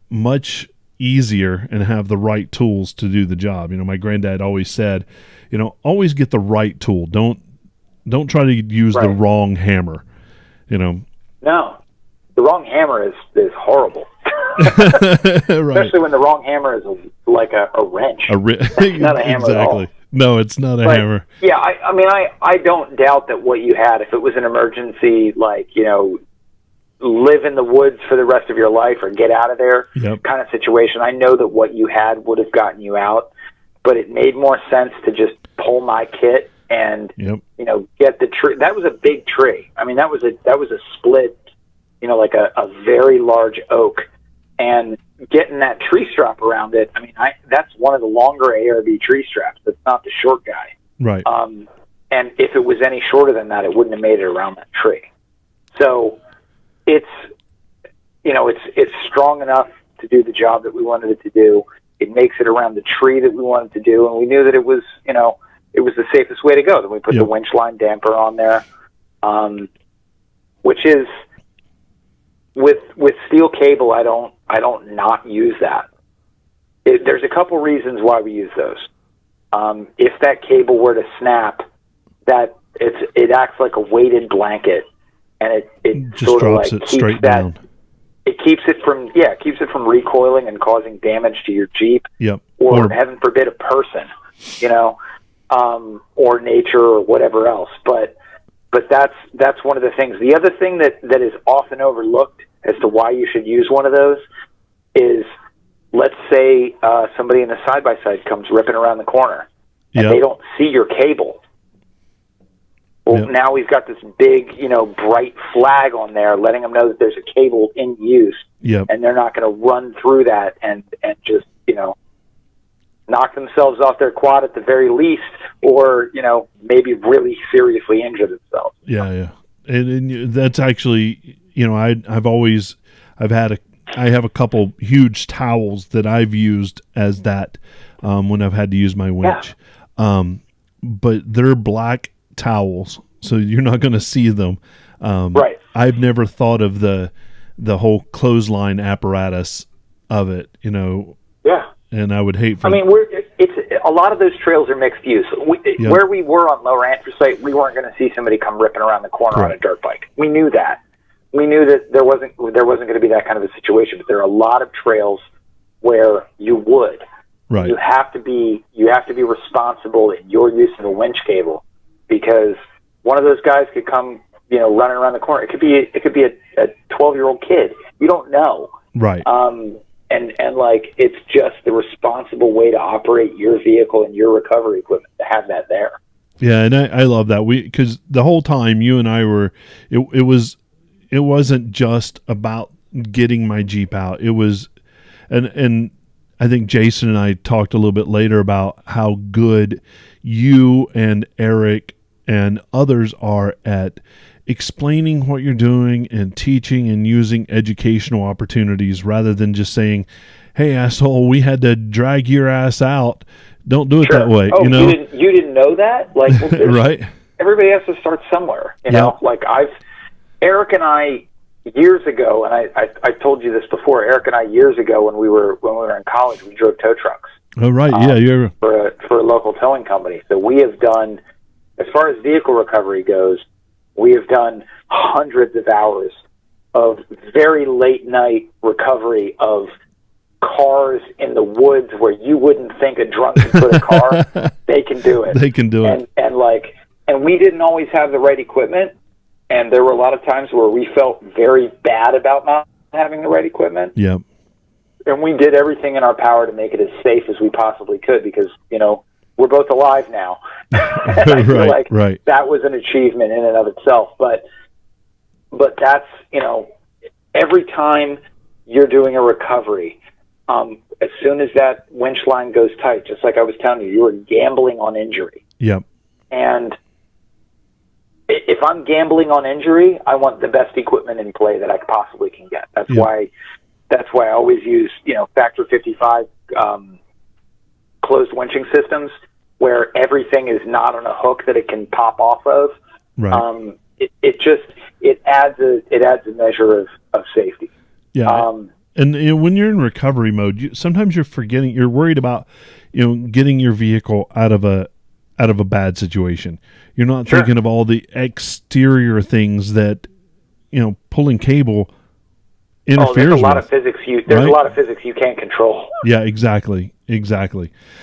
much easier, and have the right tools to do the job. My granddad always said, always get the right tool. Don't try to use the wrong hammer. No, the wrong hammer is horrible. Right. Especially when the wrong hammer is like a wrench. It's not a hammer at all. No, it's not a hammer. Yeah, I don't doubt that what you had, if it was an emergency, live in the woods for the rest of your life or get out of there kind of situation, I know that what you had would have gotten you out, but it made more sense to just pull my kit and get the tree. That was a big tree. I mean, that was a split, like a very large oak, and getting that tree strap around it. I mean, that's one of the longer ARB tree straps. That's not the short guy. Right. And if it was any shorter than that, it wouldn't have made it around that tree. So it's strong enough to do the job that we wanted it to do. It makes it around the tree that we wanted to do, and we knew that it was, it was the safest way to go. Then we put the winch line damper on there, which is with steel cable. I don't not use that. There's a couple reasons why we use those. If that cable were to snap, that it acts like a weighted blanket, and it just sort drops of like it straight down. It keeps it from recoiling and causing damage to your Jeep, or heaven forbid a person, or nature or whatever else. But that's one of the things. The other thing that is often overlooked as to why you should use one of those is, let's say somebody in a side-by-side comes ripping around the corner, and they don't see your cable. Well, now we've got this big, bright flag on there letting them know that there's a cable in use, and they're not going to run through that and just, knock themselves off their quad at the very least, or, maybe really seriously injure themselves. Yeah. And that's actually, I have a couple huge towels that I've used as that when I've had to use my winch. But they're black towels, so you're not going to see them. Right. I've never thought of the whole clothesline apparatus of it, Yeah. And I would hate for. I mean, it's a lot of those trails are mixed use. Where we were on Lower Anthracite, we weren't going to see somebody come ripping around the corner on a dirt bike. We knew that. We knew that there wasn't going to be that kind of a situation. But there are a lot of trails where you would. Right. You have to be responsible in your use of a winch cable, because one of those guys could come, running around the corner. It could be a 12-year-old kid. You don't know. Right. And like, it's just the responsible way to operate your vehicle and your recovery equipment to have that there. Yeah, and I love that, because the whole time you and I were, it wasn't just about getting my Jeep out. It was, and I think Jason and I talked a little bit later about how good you and Eric and others are at explaining what you're doing and teaching and using educational opportunities, rather than just saying, "Hey, asshole, we had to drag your ass out. Don't do it that way." Oh, you didn't know that? Like, well, right? Everybody has to start somewhere. Like Eric and I years ago, and I told you this before. Eric and I years ago, when we were in college, we drove tow trucks. Oh, right. Yeah, for a local towing company. So we have done, as far as vehicle recovery goes, we have done hundreds of hours of very late night recovery of cars in the woods where you wouldn't think a drunk could put a car. They can do it. They can do it. And we didn't always have the right equipment. And there were a lot of times where we felt very bad about not having the right equipment. Yep. And we did everything in our power to make it as safe as we possibly could, because, we're both alive now. I feel like that was an achievement in and of itself. But that's, every time you're doing a recovery, as soon as that winch line goes tight, just like I was telling you, you are gambling on injury. Yep. And if I'm gambling on injury, I want the best equipment in play that I possibly can get. That's why I always use, Factor 55 closed winching systems, where everything is not on a hook that it can pop off of. Right. It adds a measure of safety. Yeah. And when you're in recovery mode, sometimes you're worried about, getting your vehicle out of a bad situation. You're not thinking of all the exterior things that, pulling cable interferes with. There's a lot of physics a lot of physics you can't control. Yeah, exactly.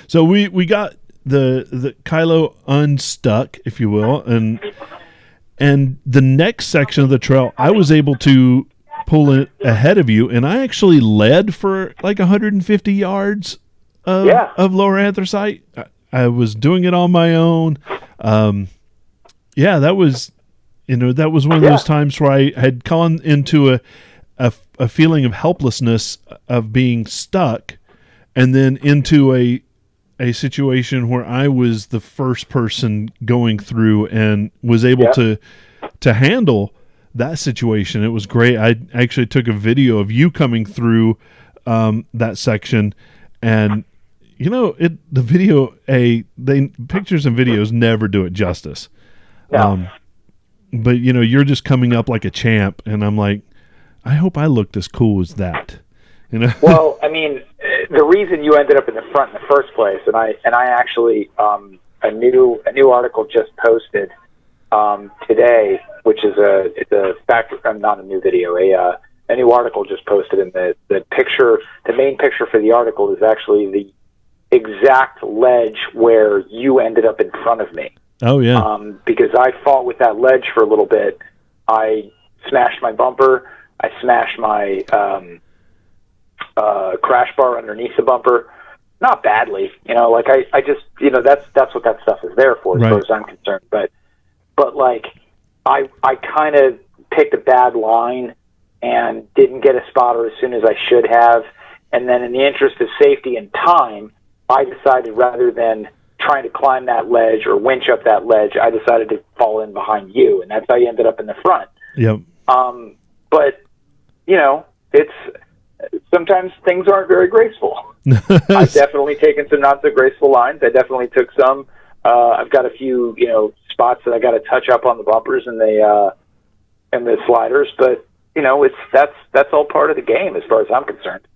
So we got the Kylo unstuck, if you will, and the next section of the trail, I was able to pull it ahead of you, and I actually led for like 150 yards of Lower Anthracite. I was doing it on my own. That was one of those times where I had gone into a feeling of helplessness of being stuck, and then into a situation where I was the first person going through and was able to handle that situation. It was great. I actually took a video of you coming through that section, and the video, pictures and videos never do it justice. No. But you're just coming up like a champ, and I'm like, I hope I looked as cool as that. Well, I mean, the reason you ended up in the front in the first place, and I actually a new article just posted today, which is a fact. Not a new video, a new article just posted, and the picture, the main picture for the article is actually the exact ledge where you ended up in front of me. Oh yeah. Because I fought with that ledge for a little bit. I smashed my bumper. I smashed my crash bar underneath the bumper. Not badly, like I just, that's what that stuff is there for, as far as I'm concerned. But like, I kind of picked a bad line and didn't get a spotter as soon as I should have. And then in the interest of safety and time, I decided rather than trying to climb that ledge or winch up that ledge, I decided to fall in behind you, and that's how you ended up in the front. Yep. But it's sometimes things aren't very graceful. I've definitely taken some not so graceful lines. I definitely took some. I've got a few, spots that I got to touch up on the bumpers and the sliders, but that's all part of the game as far as I'm concerned.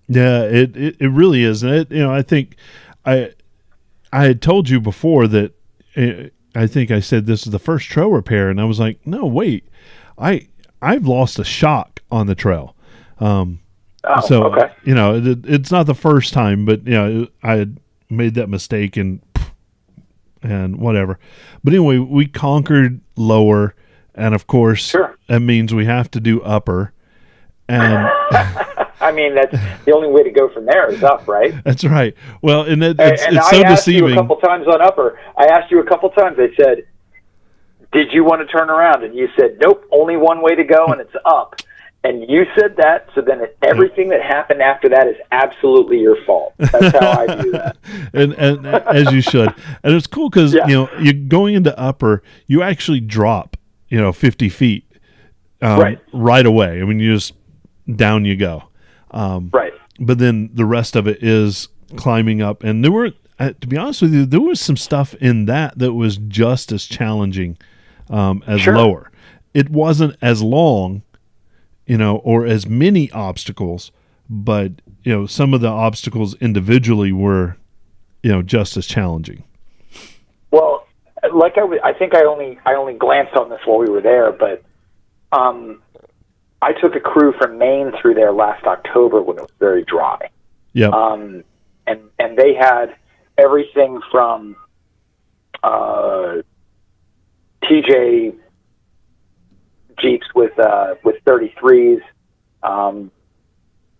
Yeah, it really is. And I think I had told you before that I think I said this is the first trail repair, and I was like, no, wait, I've lost a shock on the trail. Okay. It's not the first time, but I had made that mistake and whatever. But anyway, we conquered lower, and of course, that means we have to do upper. And I mean, that's the only way to go from there is up, right? That's right. Well, and it's so deceiving. I asked you a couple times on upper. I said, did you want to turn around? And you said, nope, only one way to go, and it's up. And you said that, so then everything that happened after that is absolutely your fault. That's how I view that. and as you should. And it's cool because, you're going into upper, you actually drop, 50 feet right away. I mean, you just, down you go. Right. But then the rest of it is climbing up. And there were, to be honest with you, there was some stuff in that was just as challenging as lower. It wasn't as long, or as many obstacles, but, some of the obstacles individually were, just as challenging. Well, like I think I only glanced on this while we were there, but I took a crew from Maine through there last October when it was very dry. Yeah. And they had everything from TJ Jeeps with 33s,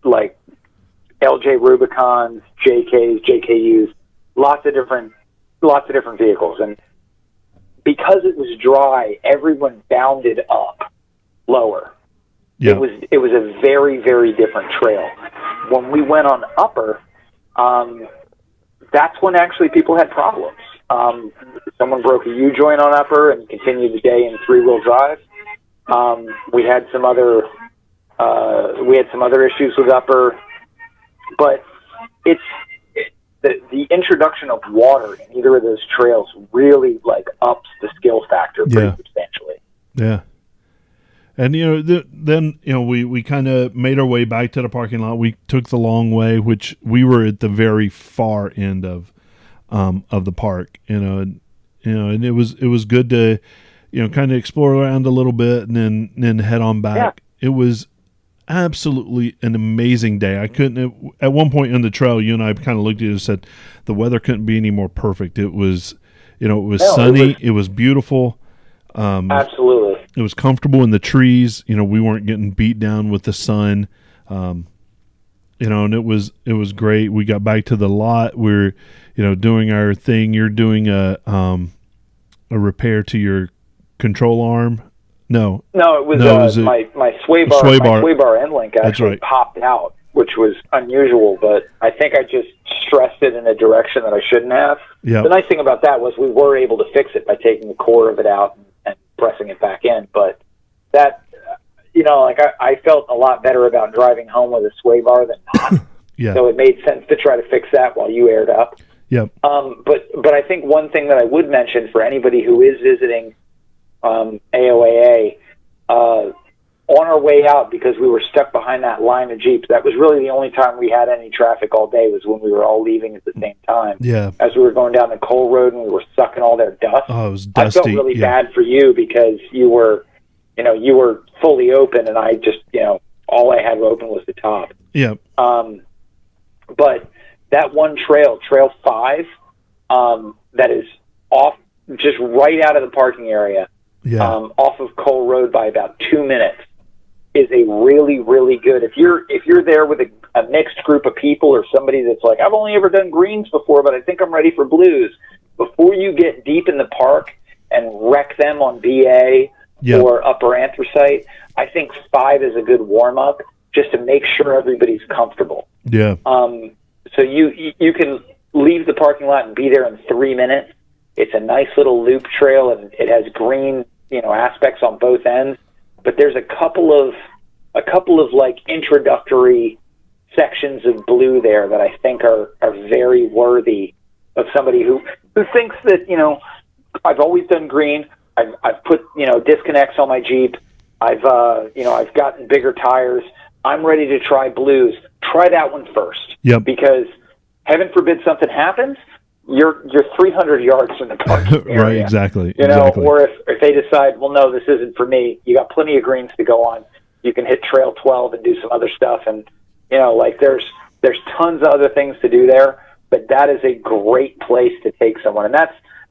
like LJ Rubicons, JKs, JKUs, lots of different vehicles. And because it was dry, everyone bounded up lower. Yeah. It was a very, very different trail. When we went on upper, that's when actually people had problems. Someone broke a U-joint on upper and continued the day in 3-wheel drive. We had some other issues with upper, but the introduction of water in either of those trails really ups the skill factor pretty substantially. Yeah. And then we kind of made our way back to the parking lot. We took the long way, which we were at the very far end of the park. And it was good to kind of explore around a little bit and then head on back. Yeah. It was absolutely an amazing day. I couldn't at one point in the trail, you and I kind of looked at it and said the weather couldn't be any more perfect. It was sunny. It was beautiful. Absolutely. It was comfortable in the trees. We weren't getting beat down with the sun. And it was great. We got back to the lot. We're, doing our thing. You're doing a repair to your control arm. No, it was my sway bar end link actually popped out, which was unusual, but I think I just stressed it in a direction that I shouldn't have. Yep. The nice thing about that was we were able to fix it by taking the core of it out and pressing it back in, but that, like I felt a lot better about driving home with a sway bar than not. Yeah. So it made sense to try to fix that while you aired up. Yep. But I think one thing that I would mention for anybody who is visiting AOAA, on our way out, because we were stuck behind that line of Jeeps, that was really the only time we had any traffic all day, was when we were all leaving at the same time. Yeah. As we were going down the coal road and we were sucking all their dust. Oh, it was dusty. I felt really bad for you because you were fully open, and I just, all I had open was the top. Yeah. But that one trail 5, that is off, just right out of the parking area, off of Cole Road by about 2 minutes, is a really, really good. If you're there with a mixed group of people, or somebody that's like, I've only ever done greens before, but I think I'm ready for blues, before you get deep in the park and wreck them on BA or upper anthracite, I think 5 is a good warm up, just to make sure everybody's comfortable. Yeah. So you can leave the parking lot and be there in 3 minutes. It's a nice little loop trail, and it has green, aspects on both ends. But there's a couple of like introductory sections of blue there that I think are very worthy of somebody who thinks that, I've always done green. I've put, disconnects on my Jeep. I've gotten bigger tires. I'm ready to try blues. Try that one first. Yep. Because heaven forbid something happens, you're 300 yards from the parking area. Right, exactly. Or if they decide, well, no, this isn't for me, you got plenty of greens to go on. You can hit Trail 12 and do some other stuff. And, there's tons of other things to do there, but that is a great place to take someone. And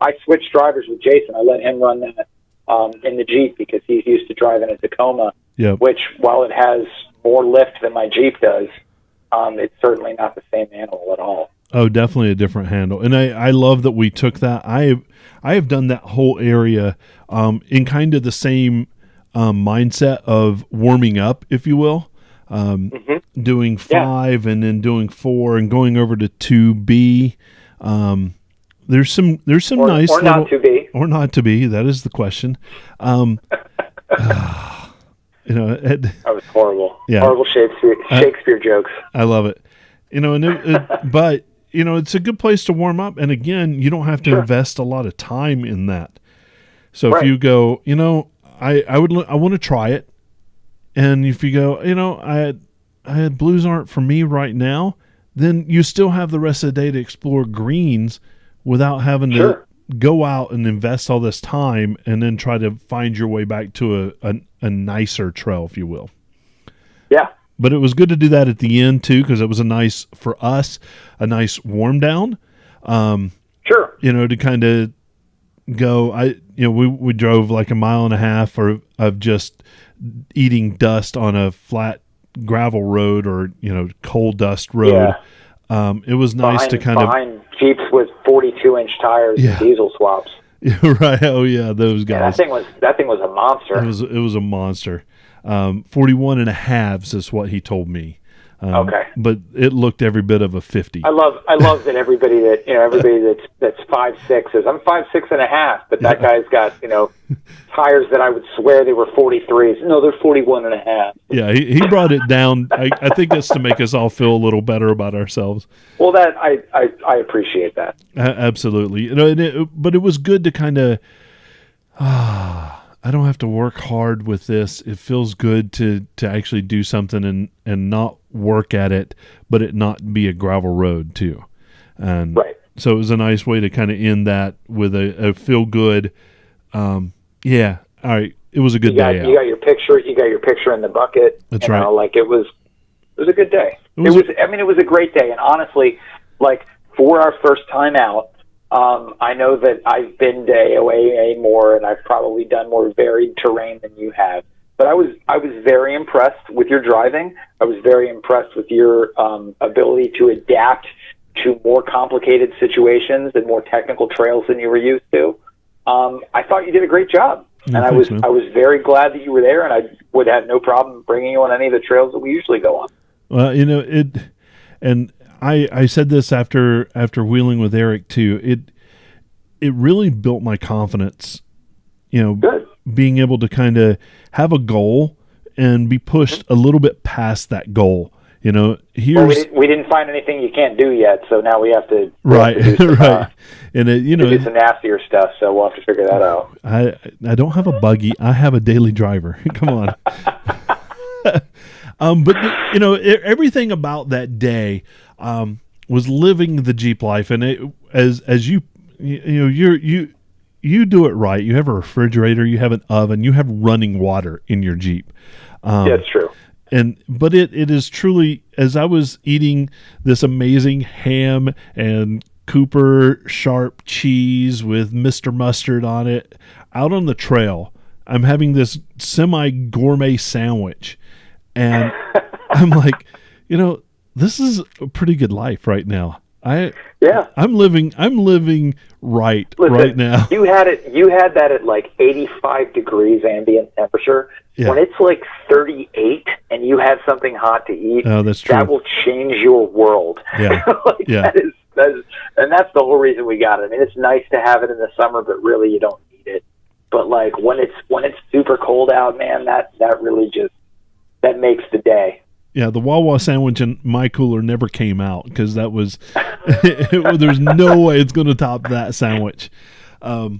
I switched drivers with Jason. I let him run that in the Jeep because he's used to driving a Tacoma, which, while it has more lift than my Jeep does, it's certainly not the same animal at all. Oh, definitely a different handle. And I love that we took that. I have done that whole area in kind of the same mindset of warming up, if you will. Doing 5 and then doing 4 and going over to 2B. There's some nice or little, not to be. Or not to be. That is the question. That was horrible. Yeah. Horrible Shakespeare jokes. I love it. But it's a good place to warm up. And again, you don't have to invest a lot of time in that. So if you go, I want to try it. And if you go, I had blues aren't for me right now, then you still have the rest of the day to explore greens without having to go out and invest all this time and then try to find your way back to a nicer trail, if you will. Yeah. But it was good to do that at the end too, because it was a nice warm down. To kind of go. We drove like a mile and a half of just eating dust on a flat gravel road or coal dust road. It was nice to kind of behind Jeeps with 42-inch tires and diesel swaps. Right. Oh yeah, those guys. Yeah, that thing was a monster. It was a monster. 41 and a halves is what he told me. Okay. But it looked every bit of a 50. I love that everybody that's 5'6" is, I'm 5'6" and a half, but that guy's got, tires that I would swear they were 43s. No, they're 41 and a half. Yeah, he brought it down. I think that's to make us all feel a little better about ourselves. Well, that I appreciate that. Absolutely. But it was good to kind of I don't have to work hard with this. It feels good to actually do something and not work at it, but it not be a gravel road too. And so it was a nice way to kind of end that with a feel good. Yeah. All right. It was a good day. You got your picture. You got your picture in the bucket. That's right. It was a good day. It was a great day. And honestly, for our first time out, I know that I've been to AOAA more, and I've probably done more varied terrain than you have. But I was very impressed with your driving. I was very impressed with your ability to adapt to more complicated situations and more technical trails than you were used to. I thought you did a great job, and I was very glad that you were there, and I would have no problem bringing you on any of the trails that we usually go on. Well, and I said this after wheeling with Eric too. It really built my confidence, Good. Being able to kind of have a goal and be pushed a little bit past that goal. You know, we didn't find anything you can't do yet, so now we have to do some, right, and do some nastier stuff. So we'll have to figure that out. I don't have a buggy. I have a daily driver. Come on. But everything about that day was living the Jeep life, and as you do it right. You have a refrigerator, you have an oven, you have running water in your Jeep. That's true. But it is truly, as I was eating this amazing ham and Cooper Sharp cheese with Mr. Mustard on it out on the trail, I'm having this semi-gourmet sandwich. And I'm like, this is a pretty good life right now. I'm living right. Listen, right now. You had that at like 85 degrees ambient temperature. Yeah. When it's like 38 and you have something hot to eat, oh, that's true. That will change your world. Yeah. Yeah. And that's the whole reason we got it. I mean, it's nice to have it in the summer, but really you don't need it. But like when it's super cold out, man, that really just that makes the day. Yeah, the Wawa sandwich in my cooler never came out because that was there's no way it's going to top that sandwich. But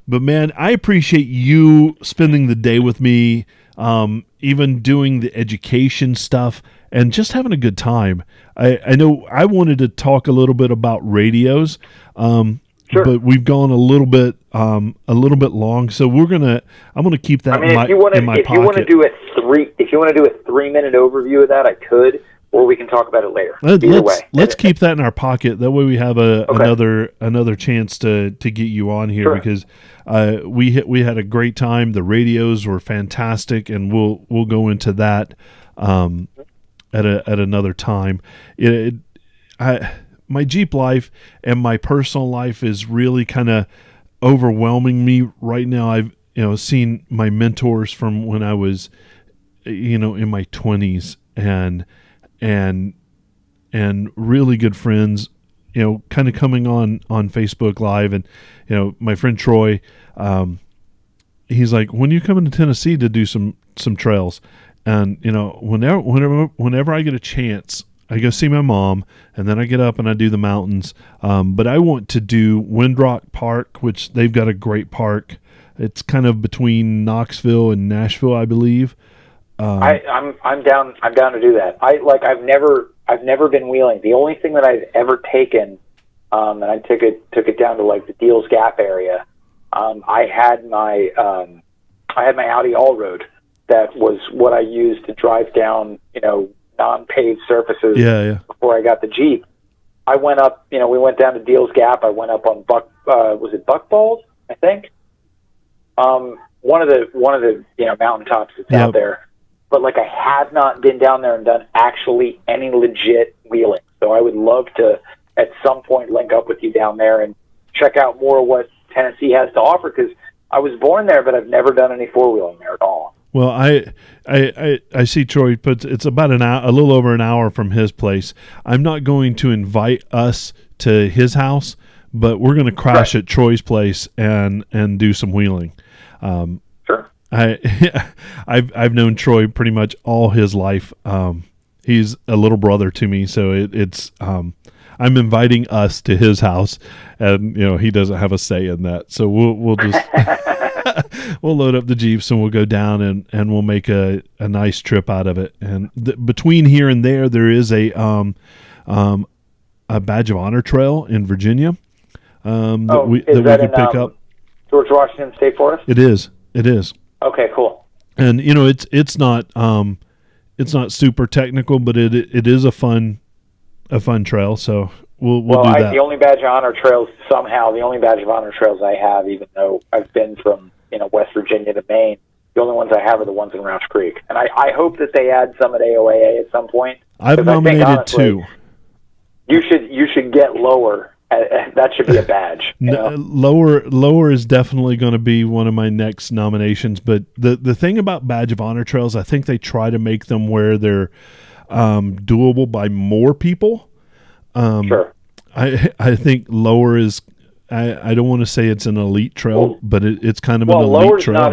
man, I appreciate you spending the day with me, even doing the education stuff and just having a good time. I know I wanted to talk a little bit about radios, sure. But we've gone a little bit long, so I'm gonna keep that in my pocket. If you want to do a 3-minute overview of that, I could, or we can talk about it later. Either way, let's keep that in our pocket. That way, we have another chance to get you on here. Sure. Because we had a great time. The radios were fantastic, and we'll go into that at another time. My Jeep life and my personal life is really kind of overwhelming me right now. I've seen my mentors from when I was in my 20s and really good friends, kind of coming on Facebook Live. And my friend Troy, he's like, when you come into Tennessee to do some trails, and whenever I get a chance, I go see my mom, and then I get up and I do the mountains. But I want to do Windrock Park, which they've got a great park. It's kind of between Knoxville and Nashville, I believe. I'm down to do that. I've never been wheeling. The only thing that I've ever taken, and I took it down to like the Deals Gap area. I had my Audi Allroad. That was what I used to drive down, non-paved surfaces. Yeah. Before I got the Jeep, I went up. We went down to Deals Gap. I went up on was it Buckballs? I think. One of the mountaintops that's out there. But like I have not been down there and done actually any legit wheeling. So I would love to at some point link up with you down there and check out more of what Tennessee has to offer, because I was born there, but I've never done any four-wheeling there at all. Well, I see Troy puts it's about a little over an hour from his place. I'm not going to invite us to his house, but we're going to crash at Troy's place and do some wheeling. Sure. I've known Troy pretty much all his life. He's a little brother to me, so it's I'm inviting us to his house, and he doesn't have a say in that. So we'll just we'll load up the Jeeps and we'll go down and we'll make a nice trip out of it. And between here and there is a Badge of Honor trail in Virginia that we could pick up. George Washington State Forest? It is. Okay, cool. And it's not super technical, but it is a fun trail. So we'll do that. The only Badge of Honor trails I have, even though I've been from West Virginia to Maine, the only ones I have are the ones in Roush Creek. And I hope that they add some at AOAA at some point. I've nominated honestly, 2. You should get lower. That should be a badge. Lower is definitely going to be one of my next nominations. But the thing about Badge of Honor trails, I think they try to make them where they're doable by more people. Sure. I think lower is. I don't want to say it's an elite trail, but it's kind of an elite trail.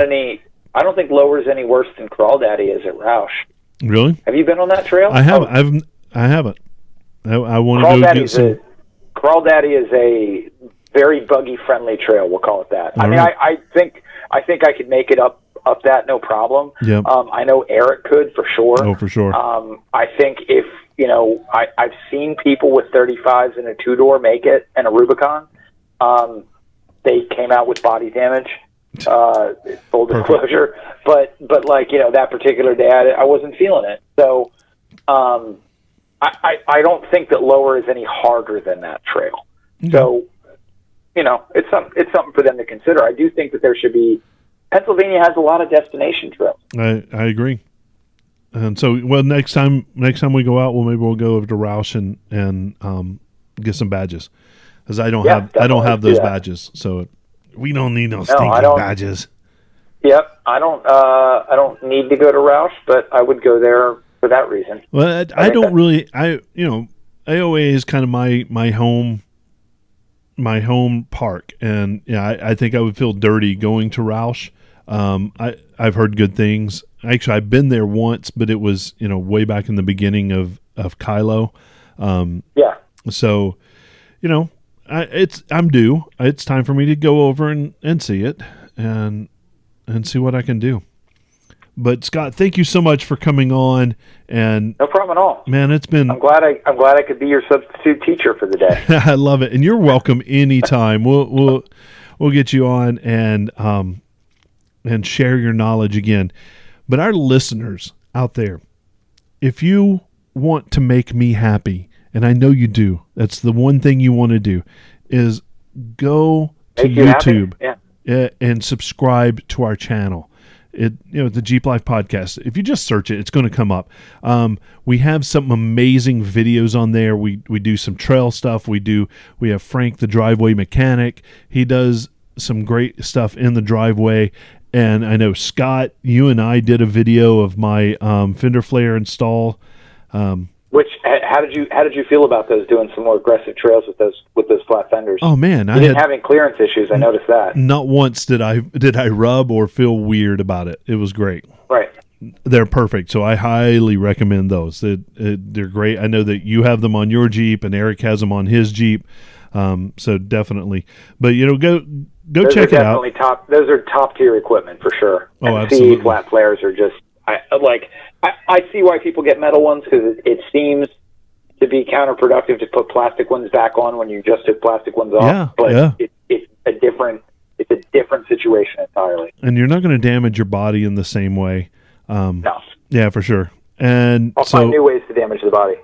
I don't think Lower is any worse than Crawdaddy is at Roush. Really? Have you been on that trail? I haven't. I haven't. I want to go get some. Crawdaddy is a very buggy friendly trail. We'll call it that. All I mean, right. I think I could make it up that no problem. Yep. I know Eric could for sure. Oh, for sure. I think if I've seen people with 35s and a 2-door make it and a Rubicon. They came out with body damage. Full disclosure, but like that particular day, I wasn't feeling it. So I don't think that Lower is any harder than that trail. Okay. So it's something for them to consider. I do think that there should be. Pennsylvania has a lot of destination trails. I agree. And so, well, next time we go out, maybe we'll go over to Roush and get some badges, because I don't have those badges, so we don't need no stinking badges. Yep, I don't need to go to Roush, but I would go there for that reason. Well, I don't really. AOA is kind of my home park, and I think I would feel dirty going to Roush. I've heard good things. Actually, I've been there once, but it was way back in the beginning of Kylo. So, I'm due. It's time for me to go over and see it and see what I can do. But Scott, thank you so much for coming on. And no problem at all, man. It's been. I'm glad I could be your substitute teacher for the day. I love it, and you're welcome anytime. We'll get you on and share your knowledge again. But our listeners out there, if you want to make me happy, and I know you do, that's the one thing you want to do, is go to YouTube and subscribe to our channel. The Jeep Life Podcast. If you just search it, it's going to come up. We have some amazing videos on there. We do some trail stuff. We have Frank, the driveway mechanic. He does some great stuff in the driveway. And I know, Scott, you and I did a video of my fender flare install. Which how did you feel about those, doing some more aggressive trails with those flat fenders? Oh man, you didn't have any clearance issues. I noticed that. Not once did I rub or feel weird about it. It was great. Right. They're perfect. So I highly recommend those. They're great. I know that you have them on your Jeep and Eric has them on his Jeep. So definitely. But go check it out. Those are top tier equipment for sure. Oh, and absolutely. CE flat flares are just. I see why people get metal ones, because it seems to be counterproductive to put plastic ones back on when you just took plastic ones off. It's a different situation entirely. And you're not going to damage your body in the same way. No. Yeah, for sure. And I'll find new ways to damage the body.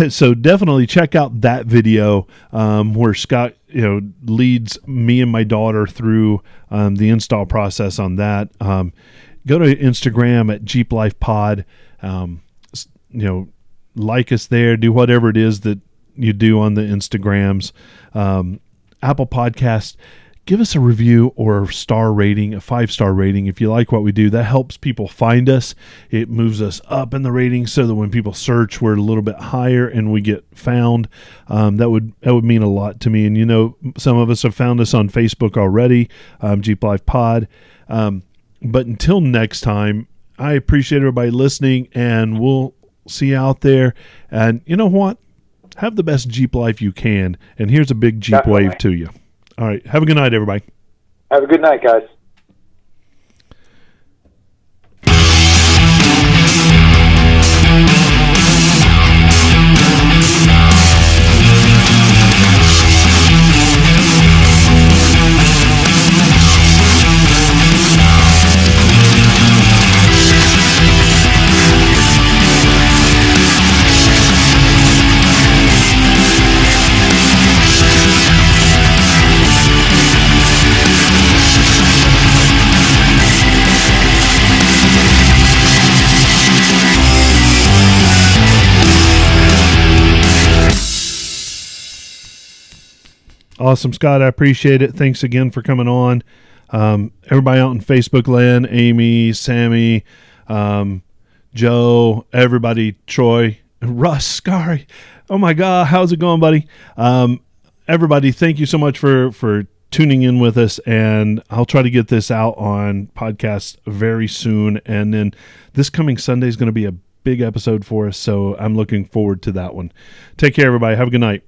So definitely check out that video where Scott, leads me and my daughter through the install process on that. Go to Instagram at Jeep Life Pod. Like us there. Do whatever it is that you do on the Instagrams. Apple Podcast. Give us a review or a star rating, a 5-star rating if you like what we do. That helps people find us. It moves us up in the ratings so that when people search, we're a little bit higher and we get found. That would mean a lot to me. And some of us have found us on Facebook already, Jeep Life Pod. But until next time, I appreciate everybody listening, and we'll see you out there. And you know what? Have the best Jeep life you can. And here's a big Jeep wave to you. All right. Have a good night, everybody. Have a good night, guys. Awesome, Scott. I appreciate it. Thanks again for coming on. Everybody out in Facebook land, Amy, Sammy, Joe, everybody, Troy, Russ, Scary. Oh my God, how's it going, buddy? Everybody, thank you so much for tuning in with us, and I'll try to get this out on podcast very soon. And then this coming Sunday is going to be a big episode for us, so I'm looking forward to that one. Take care, everybody. Have a good night.